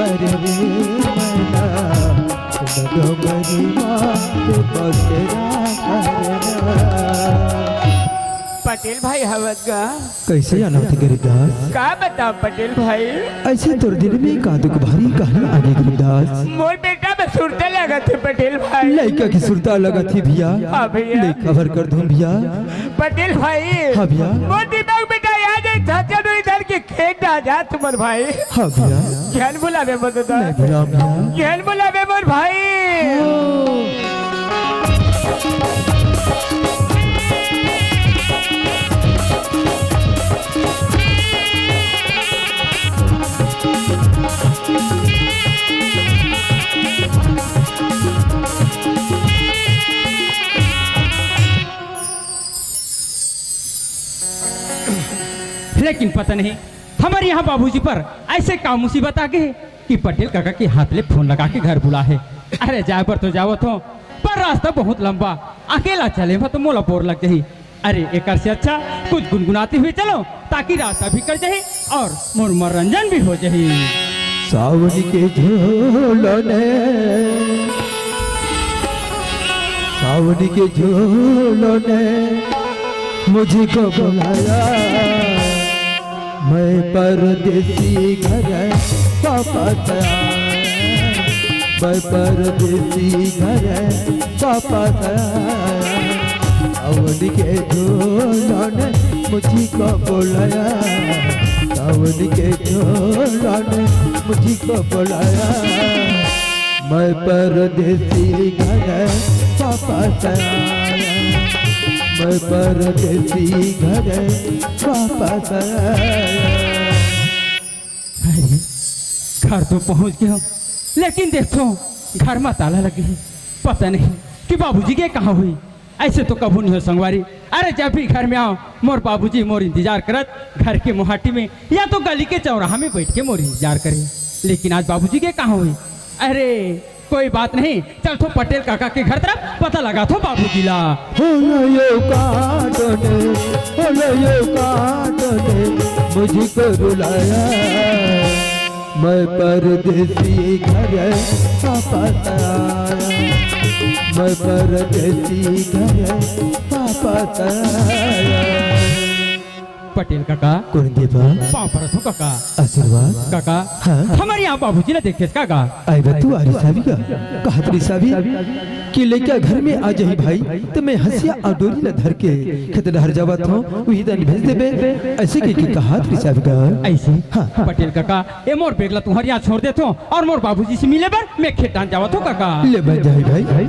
अरे रे मैना डोंगरी माते बसेरा अरे पटेल भाई हवत का कैसे आना थे गरीबदास का बताओ पटेल भाई। ऐसे तोर दिल में का दुख भारी कहानी आगे गरीबदास मोर बेटा में सुरते लगा थे पटेल भाई। लड़का की सुरता लगा थी भैया हाँ भैया। लड़का भर कर दूं भैया पटेल भाई हाँ भैया मोर दिमाग बेटा याद है था चलो इधर के खेत आ जा तुम्हार भाई। हाँ भैया ख्याल बुलावे मत मैं भैया भैया ख्याल बुलावे मोर भाई। लेकिन पता नहीं हमारे यहाँ बाबूजी पर ऐसे का मुसीबत आ गई कि पटेल काका के हाथ ले फोन लगा के घर बुला है। अरे जाए पर तो जाओ तो पर रास्ता बहुत लंबा अकेला चले तो मोला पोर लग जाही। अरे एक से अच्छा कुछ गुनगुनाते हुए चलो ताकि रास्ता भी कट जाए और मनोरंजन भी हो जाए। सावन के झोलने सावन के झोलने मुझको बुलाया मैं परदेसी घर वापस आया मैं परदेसी घर वापस आया सावन के झोलने मुझको बुलाया सावन के झोलने मुझको बुलाया मैं परदेसी घर वापस आया मैं परदेसी घर वापस आया। अरे घर तो पहुंच गया लेकिन देखो घर में ताला लगे है। पता नहीं कि बाबूजी के कहाँ हुई। ऐसे तो कबू नहीं हो संगवारी। अरे जब भी घर में आओ मोर बाबूजी मोर इंतजार करत घर के मोहाटी में या तो गली के चौराहा में बैठ के मोर इंतजार करे। लेकिन आज बाबूजी के कहाँ हुई। अरे कोई बात नहीं चल तो पटेल काका के घर तरफ पता लगा तो बाबूजी ला। मुझको रुलाया मैं परदेसी घर वापस आया मैं परदेसी घर वापस आया। पटेल काका कौन देवा पाँव पर रखो काका। आशीर्वाद काका हाँ? हमारे यहाँ बाबूजी ने देखे काका। आई बतू आरी सावी का कहा तरी सावी कि लेके घर में आ जाही भाई तो मैं हंसिया और डोरी न धर के खेत डहर जावत हूँ वही दन भेज देबे ऐसे की कहा तरी सावी का ऐसे हाँ। पटेल काका ए मोर बेगला तुम्हारे यहाँ छोड़ देते हो और मोर बाबूजी से मिले बर मैं खेत डान जावत हूँ काका। ले बन जाही भाई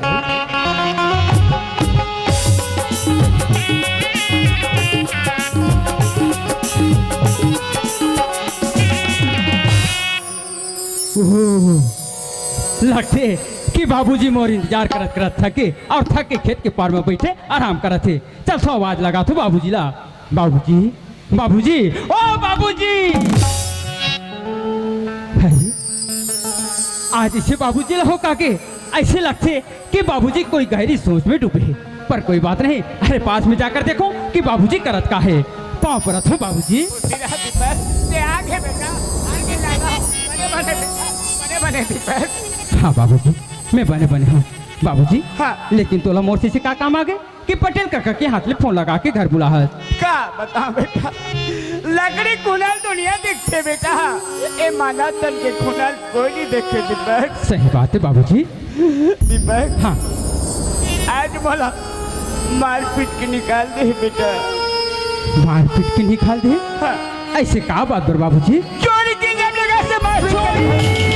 लगते कि बाबूजी मोर इंतजार करत करत थके और थक के खेत के पार में बैठे आराम करत थे। चल सो आवाज लगा तो बाबूजी ला। बाबूजी बाबूजी ओ बाबूजी। अरे, आज इसे बाबूजी ला हो काके ऐसे लगते कि बाबूजी कोई गहरी सोच में डूबे हैं। पर कोई बात नहीं। अरे पास में जाकर देखो कि बाबूजी करत का है। पाँव पर रखो बाबूजी। आगे बेटा आगे लगा बने बने हाँ बाबूजी मैं बने बने हूँ बाबूजी। हाँ। लेकिन तोला मोर्सी से का काम आ गए कि पटेल काका के हाथ ले फोन लगा के घर बुला है। का बता बेटा लकड़ी कुनल दुनिया देखते बेटा ए माना तन के कुनल कोई नहीं देखे दीपक। सही बात है बाबूजी। दीपक हाँ आज बोला मार पीट के निकाल दे बेटा। मार पीट के निकाल दे। हाँ। ऐसे का बात बर बाबूजी। चोरी की जब लगा से मार चोरी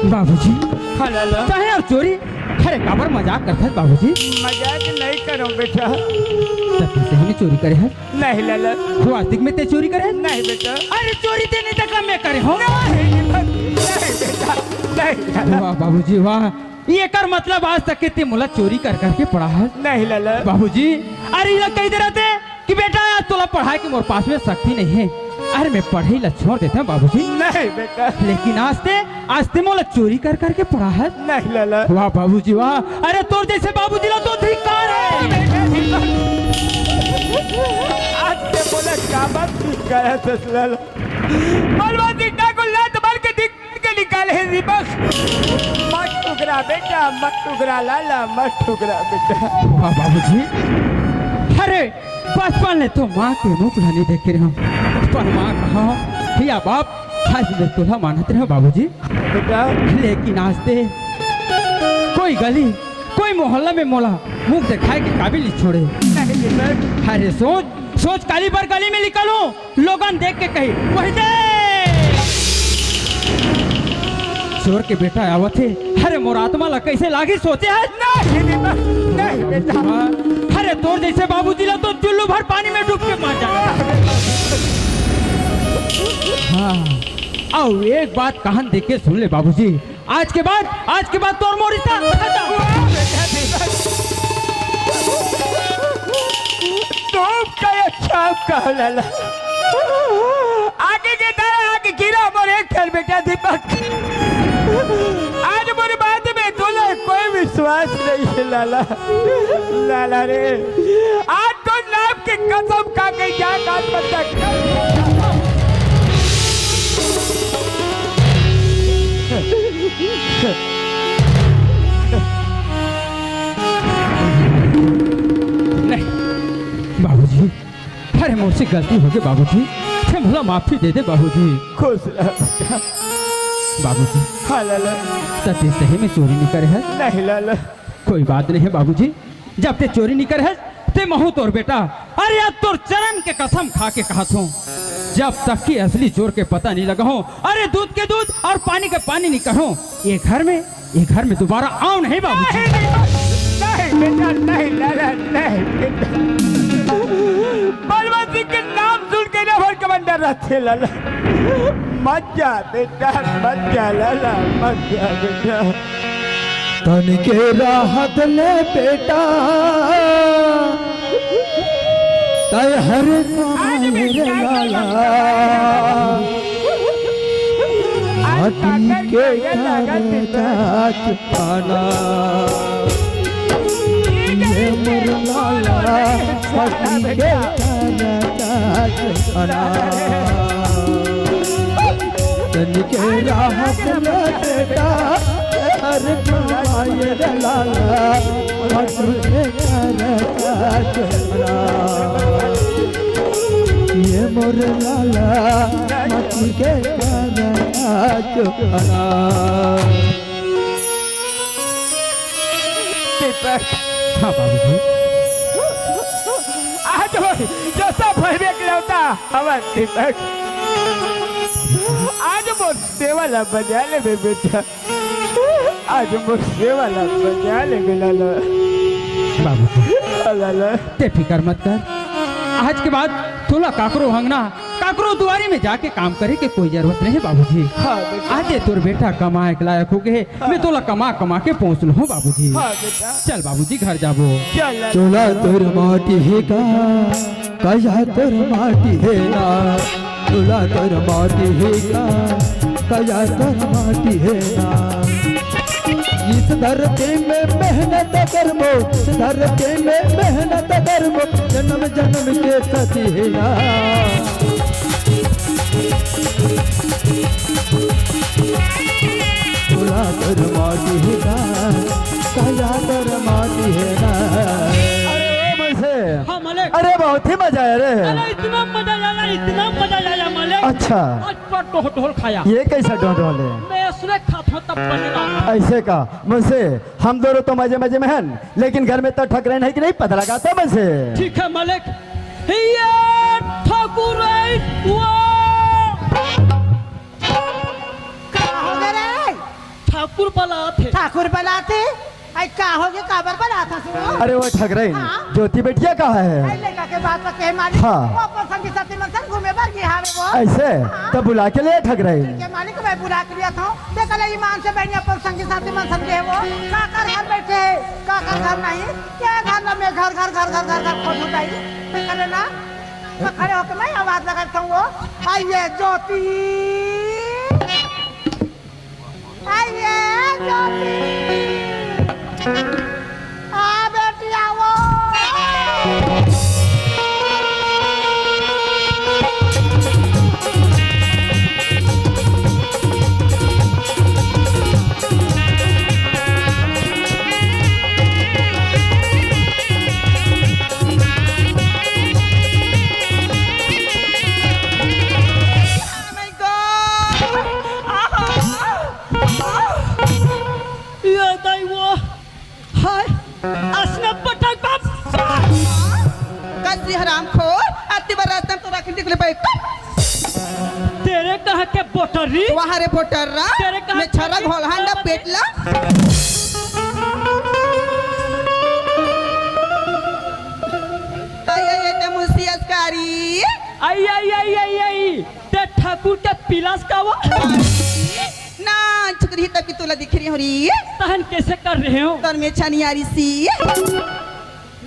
बाबूजी हलाल चाहे और चोरी। अरे काबर मजाक करते हैं बाबूजी। मजाक नहीं करो बेटा। तब से हमने चोरी करे है। नहीं लाला वास्तिक में ते चोरी करे है। नहीं बेटा अरे चोरी ते नहीं तक मैं करे हो। नहीं बेटा नहीं लाला वाह बाबूजी वाह। ये कर मतलब आज तक के ते मुला चोरी कर करके पढ़ा है। नहीं लाला बाबूजी अरे ये कही दे रहे थे कि बेटा आज तोला पढ़ाई के मोर पास में शक्ति नहीं है अरे मैं पढ़े ला छोड़ देता हूँ बाबूजी। नहीं बेटा, लेकिन आस्ते मोला चोरी कर करके पढ़ा है। नहीं लाला। वाह बाबूजी वाह, अरे तोर जैसे बाबूजी ला तो धिक्कार है। आज के बोले क्या बात धिक्कार है ससुराल। मलवा दिखा को लात मार के दिख के निकाले है दीपक। मत ठुकरा बेटा, मत ठुकरा लाला, मत ठुकरा बेटा। वाह बाबूजी, अरे बचपन ने तो माँ के मुख नहीं देखे रहे हम, पर माँ कहा या बाप आज मैं तुला मानते रहे बाबूजी। बेटा लेकिन आस्ते कोई गली कोई मोहल्ला में मोला मुख दिखाए के काबिल नहीं छोड़े। नहीं बेटा, अरे सोच काली पर गली में निकलो, लोगन देख के कही वही दे चोर के बेटा आवत है। अरे मोर आत्मा ला कैसे लागी सोचे है। नहीं बेटा, अरे तोर जैसे बाबूजी ला तो चुल्लू भर पानी में डूब के मर जाएगा। हाँ आओ एक बात कहन देख के सुन ले बाबूजी, आज के बाद तोर मोर रिश्ता कहो लाला। आगे के तरह आगे गिरा मोर एक खेल बेटा दीपक। आज मेरी बात में तुझे कोई विश्वास नहीं है लाला। लाला रे, आज तो नाम की कसम खा के क्या काट पड़ता। नहीं बाबूजी, अरे मुझसे गलती हो गई बाबूजी, मुझे माफी दे दे बाबूजी। खुश रह बाबूजी हाँ लाला। सच्ची सही में चोरी नहीं करे है। नहीं लाला, कोई बात नहीं है बाबूजी, जब ते चोरी नहीं करे है ते महू तोर बेटा। अरे अब तोर चरण के कसम खा के कहा था, जब तक कि असली चोर के पता नहीं लगा हो, अरे दूध के दूध और पानी के पानी नहीं कहो, ये घर में दोबारा आओ नहीं बाबूजी। नहीं बेटा, नहीं लाला, नहीं बेटा। बलवंत सिंह के नाम सुन के ना भर कमांडर रहते लाला। मत जा बेटा, मत जा लाला, मत जा बेटा। तन के राहत ले बेटा, तय हर मेरे लाला। माटी के चाच पाना ये मोर लाला। माटी के चाच पाना तन के राहत ले बेटा, हर मेरे लाला। माटी के चाच पाना ये मोर लाला। माटी के चाच पाना। हाँ बाबूजी, आज जो सब भरवे के लौटा हमार दीपक। आज मोर सेवाला बजा ले बेटा, आज मोर सेवाला बजा ले लाला। बाबूजी लाला ते फिकर मत कर, आज के बाद थोड़ा काकरो हंगना काकरो दुआरी में जाके काम करे के कोई जरूरत नहीं है बाबूजी। हाँ बेटा, आज तोर बेटा कमाए के लायक हो गए, मैं तोला कमा के पहुँच लू बाबूजी। हाँ बेटा, चल बाबूजी घर जाबो। चल चोला तोर माटी है का, कजा तोर माटी है ना। चोला तोर माटी है का, कजा तोर माटी है ना। इस धरती में मेहनत करबो, इस धरती में मेहनत करबो, जन्म जन्म के सती है ना। चोला तोर माटी है का, कजा तोर माटी है ना। हाँ मालिक। अरे बहुत ही मजा आया रे। अरे इतना मजा आया मालिक। अच्छा, आज पर ढोल खाया। ये कैसा ढोल है? मैं उसने खाता हूँ तब बनेगा। ऐसे का मुझसे हम दोनों तो मजे मजे में हैं, लेकिन घर में तो ठग रहे नहीं कि नहीं पता लगाता मुझसे। ठीक है मालिक। ये ठाकुर ठाकुर बला थे। ठाकुर बनाते आई का हो गया काबर बना था सुनो। अरे वो ठग रही हाँ। ज्योति बेटिया कहाँ आई है? लड़का के बात पर कहे मालिक। हाँ। वो अपन संगी साथी मंसन घूमे बार की हावे वो। ऐसे हाँ। तो बुला के ले ठग रही। के मालिक मैं बुला के लिया था, देख ले ईमान से बैठे अपन संगी साथी मंसन के वो काकर घर बैठे, काकर घर नहीं क्या घर में घर खोज उठाई देख ले ना। में खड़े होकर मैं आवाज लगाता हूँ वो आइए ज्योति आइए ज्योति आ बेटी आओ ये दाई वो हाय असना पटक बाप कसी हराम खोर अति बार रास्ता में तो रख निकले भाई तेरे कहा के बोटरी वहाँ रे पोटर्रा तेरे कहाँ मैं छरा घोल हांडा पेटला आई ते मुसियस कारी आई ते ठाकुर के पिलास का वो ना छुकरी तक की तुला दिख रही हो रही तहन कैसे कर रहे हो तोर में छनी आ रही सी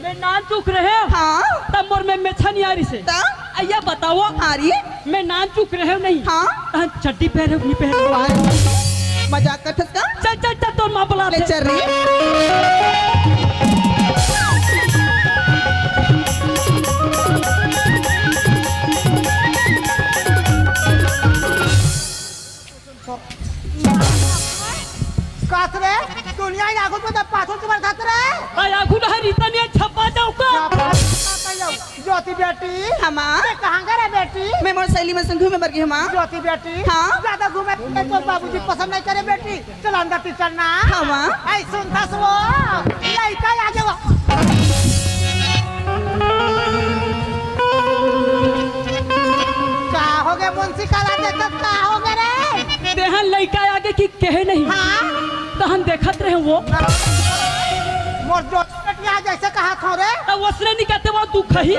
मैं नाम चूक रहे हो हाँ तब मोर में मेछनी आ रही से ता आइया बताओ आ रही मैं नाम चूक रहे हो नहीं हाँ तहन चड्डी पहने नहीं पहने मजाक करथस का चल चल चल तोर मां बुला ले चल रही कासरे दुनिया ही आगुत में पाछो तुम्हारे खात रे आया गुना इतने छपा जाओ का ज्योति बेटी हमा ये कहाँ गए रे बेटी मैं मोर सहेली में संग घूमे बर गई हमा ज्योति बेटी हाँ? ज्यादा घूमे तो बाबूजी पसंद नहीं करे बेटी चल अंदर ती चलना हाँ, माँ। ऐ सुनता वो लड़का आ गया वो क्या हो गया मुंशी काला देखत क्या हो गया रे देहन लड़का आगे की कहे नहीं हाँ तहन देखत रहे वो मोर ज्योति बेटी आज ऐसे कहा था रे तब उसने नहीं कहते वो दुख ही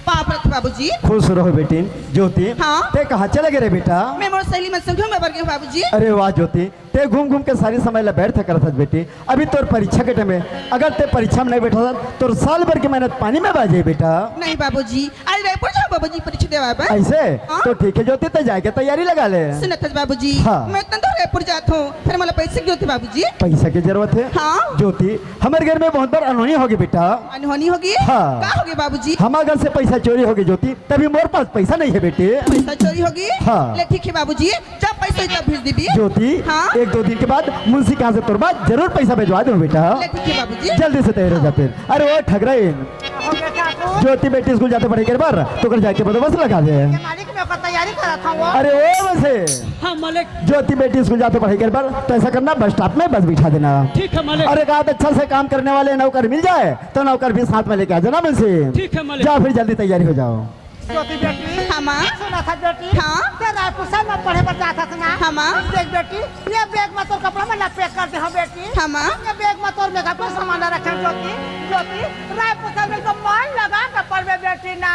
पाप रख बाबूजी खुश रहो बेटी ज्योति हाँ? ते कहाँ चले गए रे बेटा मैं मोर सहेली में संग घूमे बर गई बाबूजी अरे वाह ज्योति ते घूम घूम के सारी समय ला बैठ कर था बेटी अभी तोर परीक्षा के टाइम में अगर ते परीक्षा में नहीं बैठा था तो साल भर की मेहनत पानी में बाजे बेटा नहीं बाबूजी आज रायपुर जाओ बाबूजी परीक्षा देवा पर ऐसे हाँ? तो ठीक है ज्योति ते जाके तैयारी लगा ले सुनत बाबूजी हाँ। मैं इतना दूर रायपुर जाता हूँ फिर मला पैसे क्यों थे बाबूजी पैसा की जरूरत है हाँ। ज्योति हमारे घर में बहुत बार अनहोनी होगी बेटा अनहोनी होगी हाँ। क्या होगी बाबूजी हमारे घर से पैसा चोरी होगी ज्योति तभी मोर पास पैसा नहीं है बेटे पैसा चोरी होगी हाँ। ले ठीक है बाबूजी जब पैसा तब भेज दीजिए ज्योति हाँ। 1-2 दिन के बाद मुंशी कहाँ से तोर बाद जरूर पैसा भिजवा दूँ बेटा ले ठीक है बाबूजी जल्दी से तैयार हो जा फिर अरे वो ठगराइन हो गया ठाकुर ज्योति बेटी स्कूल जाते पढ़े के बार तो कर जाके बंदोबस्त लगा दे ये मालिक में ओकर तैयारी करा था वो अरे वो वैसे हाँ मालिक ज्योति बेटी स्कूल जाते पढ़े के बार तो ऐसा करना बस स्टॉप में बस बिठा देना ठीक है मालिक अरे कहा अच्छा से काम करने वाले नौकर मिल जाए तो नौकर भी साथ में लेके आ जाना मुंशी ठीक है मालिक जा फिर जल्दी तैयारी हो जाओ ज्योति बेटी हाँ माँ सुना था बेटी हाँ। ते रायपुर से मैं पढ़े पर जाता था ना हाँ, माँ। देख बेटी ये बैग में तोर कपड़ा में पैक कर दे हाँ बेटी हाँ, माँ। ये बैग में तोर मेकअप का सामान रखे ज्योति ज्योति रायपुर से मेरे को मन लगा कर पढ़वे बेटी ना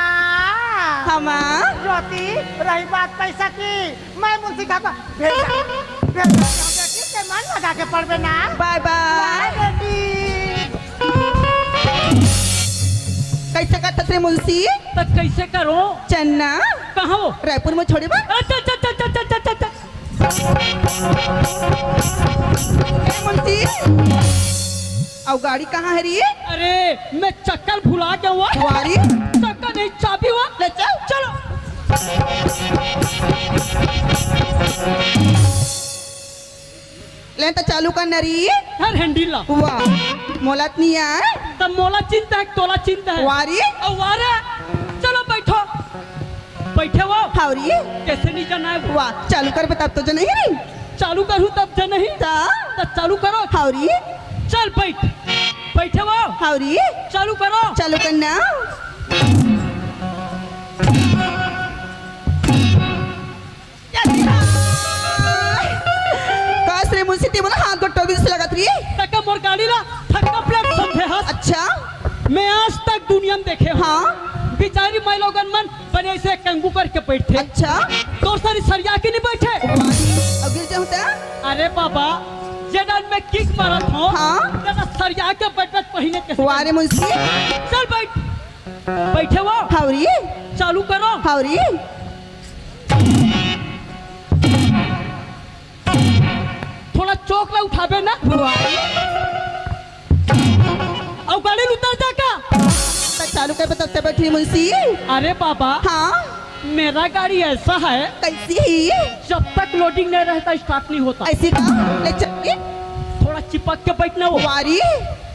हाँ माँ ज्योति रही बात पैसा की मैं मुंशी का भेज बेटी ते मन लगा के पढ़वे ना बाय बाय बाय बेटी कैसे करते थे मुंशी तो कैसे करो चन्ना कहाँ हो रायपुर में छोड़ी बा अच्छा अच्छा अच्छा अच्छा अच्छा अच्छा मुंशी और गाड़ी कहाँ है री अरे मैं चक्कर भुला गया हुआ वारी चक्कर नहीं चाबी हुआ ले चल चलो ले तो चालू कर नरी हर हैंडल ला वाह मोलात नहीं है तब मोला चिंता है तोला चिंता है वारी और वारे चलो बैठो बैठे वो हावरी कैसे नहीं जाना है वाह चालू कर बता तो जो नहीं री चालू करूँ तब जा नहीं ता तो चालू करो हावरी चल बैठ बैठे वो हावरी चालू करो चालू करना काश रे मुंशी ती बोला हाथ को टोबी से लगात रही तक मोर गाड़ी ला थक्का प्लेट समझे हस अच्छा मैं आज तक दुनिया में देखे हूँ हाँ बेचारी माई लोगन मन बने से कंगू करके बैठे अच्छा तो सारी सरिया के नहीं बैठे अब गिर जाता अरे बाबा जडन में किक मारत हो हाँ। जरा सरिया के बैठत पहिने के वारे मुंशी चल बैठ बैठे वो हाउरी चालू करो। हाउरी थोड़ा चौक ला उठाबे ना और गाड़ी में उतर जा का। तक चालू कर बताते बैठी मुंशी। अरे बाबा हाँ मेरा गाड़ी ऐसा है कैसी ही जब तक लोडिंग नहीं रहता स्टार्ट नहीं होता। ऐसी का ले चल थोड़ा चिपक के बैठना वो। वारी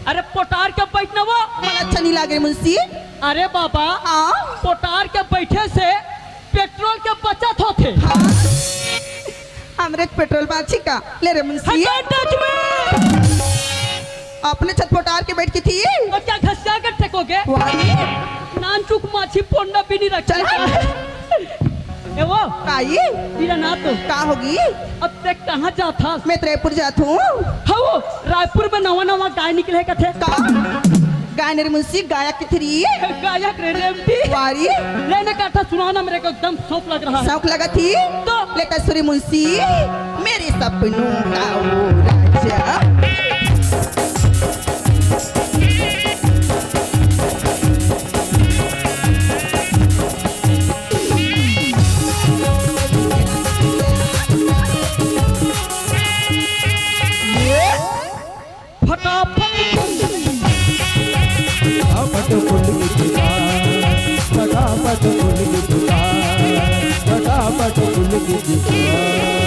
अरे पोटार के बैठना वो। मला अच्छा नहीं लागे मुंशी। अरे बाबा हाँ पोटार के बैठे से पेट्रोल के बचत होते। हाँ हमरे पेट्रोल बाछी का ले रे मुंशी। टच में अपने छत पोटार के बैठ की थी। और क्या घसिया के टेकोगे। वारी नान चुक माछी पोंडा भी नहीं रखा। ए वो काई तेरा ना तो का होगी। अब तक कहाँ जाता। मैं त्रेपुर जात हूँ। हाँ वो रायपुर में नवा नवा गाय निकले का थे। का गाय ने रे मुंशी गायक की थी। गायक रेडी वारी लेने का था सुनाओ ना मेरे को एकदम शौक लग रहा है। शौक लगा थी तो लेकर सूर्य मुंशी मेरे सपनों का वो राजा। फटाफट फुल की दुकान फटाफट फुल की दुकान।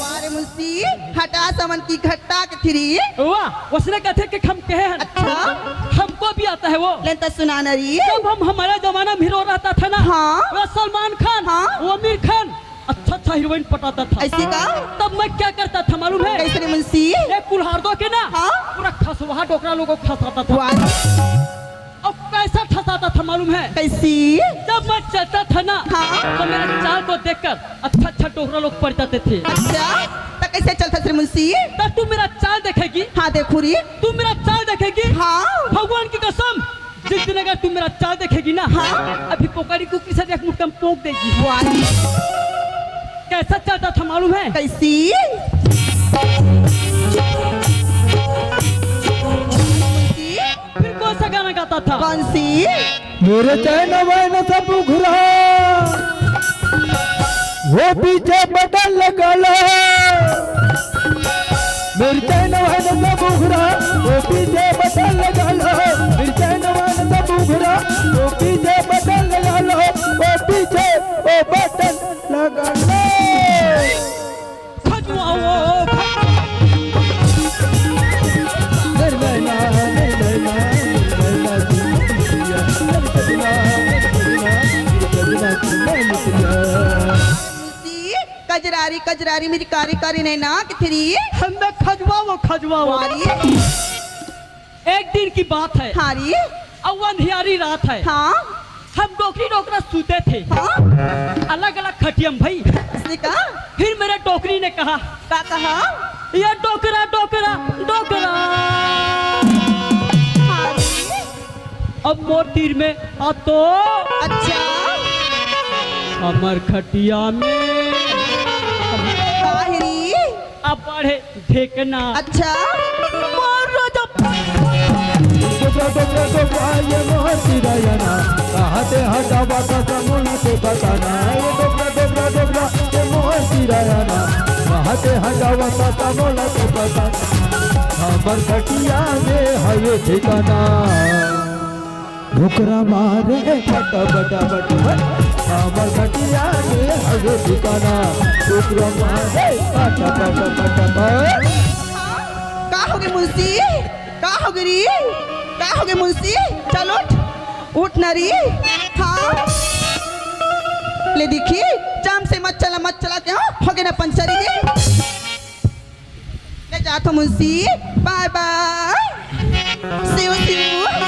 वारे मुंशी हटा समन की घट्टा के थी। वाह उसने कहते कि हम कहे हैं। अच्छा हमको भी आता है वो। लेता सुना नरी जब हम हमारा जमाना में हीरो रहता था ना। हाँ वो सलमान खान हाँ वो आमिर खान अच्छा अच्छा हीरोइन पटाता था। ऐसी का तब मैं क्या करता था मालूम है। कैसे रे मुंशी। एक कुल्हाड़ो के ना हाँ पूरा खसवा डोकरा लोगों को खसाता था। वारी और कैसा ठसाता था मालूम है। कैसी जब मैं चलता था ना हाँ तो मेरे चाल को देखकर अच्छा अच्छा डोकरा लोग पड़ जाते थे। अच्छा तो कैसे चलता रे मुंशी। तब तू मेरा चाल देखेगी। हाँ देखू री तू मेरा चाल देखेगी। हाँ भगवान की कसम जिस दिन अगर तू मेरा चाल देखेगी ना। हाँ अभी पोकारी कुकरी से एक मुट्ठम पोंक देगी। वारी कैसा चलता था मालूम है। कैसी फिर कौन सा गाना गाता था। कौन सी मेरे चैन वैन सब उघरा वो पीछे बटन लगा लो। मेरे चैन वैन सब उघरा वो पीछे बटन लगा लो। मेरे चैन वैन सब उघरा वो पीछे बटन लगा लो। वो पीछे वो बटन लगा लो। खजुआओ कजरारी कजरारी मेरी कारी कारी नैना किथरी। हमें खजुआओ खजुआओ। वारी एक दिन की बात है। हारी और अंधियारी रात है। हाँ हम डोकरी डोकरा सूते थे। हाँ अलग अलग खटियम भाई। इसने कहा फिर मेरे डोकरी ने कहा क्या कहा। ये डोकरा डोकरा डोकरा। हारी अब मोर तीर में आ तो अच्छा हमर खटिया में काहिरी अब बढ़े ढेकना। अच्छा मोर जब डोकरा डोकरा डोकरा ये मोहर सिरायना कहते हटावा का समूल को बताना। ये डोकरा डोकरा डोकरा ये मोहर सिरायना कहते हटावा का समूल को बताना। हमर खटिया में हवे ठिकाना डोकरा मारे बटा बटा बटा। हमर खटिया में हवे ठिकाना डोकरा मारे बटा बटा बटा। का हो गई मुंशी का हो गई का हो गई मुंशी। चल उठ नरी। हाँ ले देखी जाम से मत चला क्या हो गया ना पंचरी दे। ले जा तो Munshi bye bye. See you.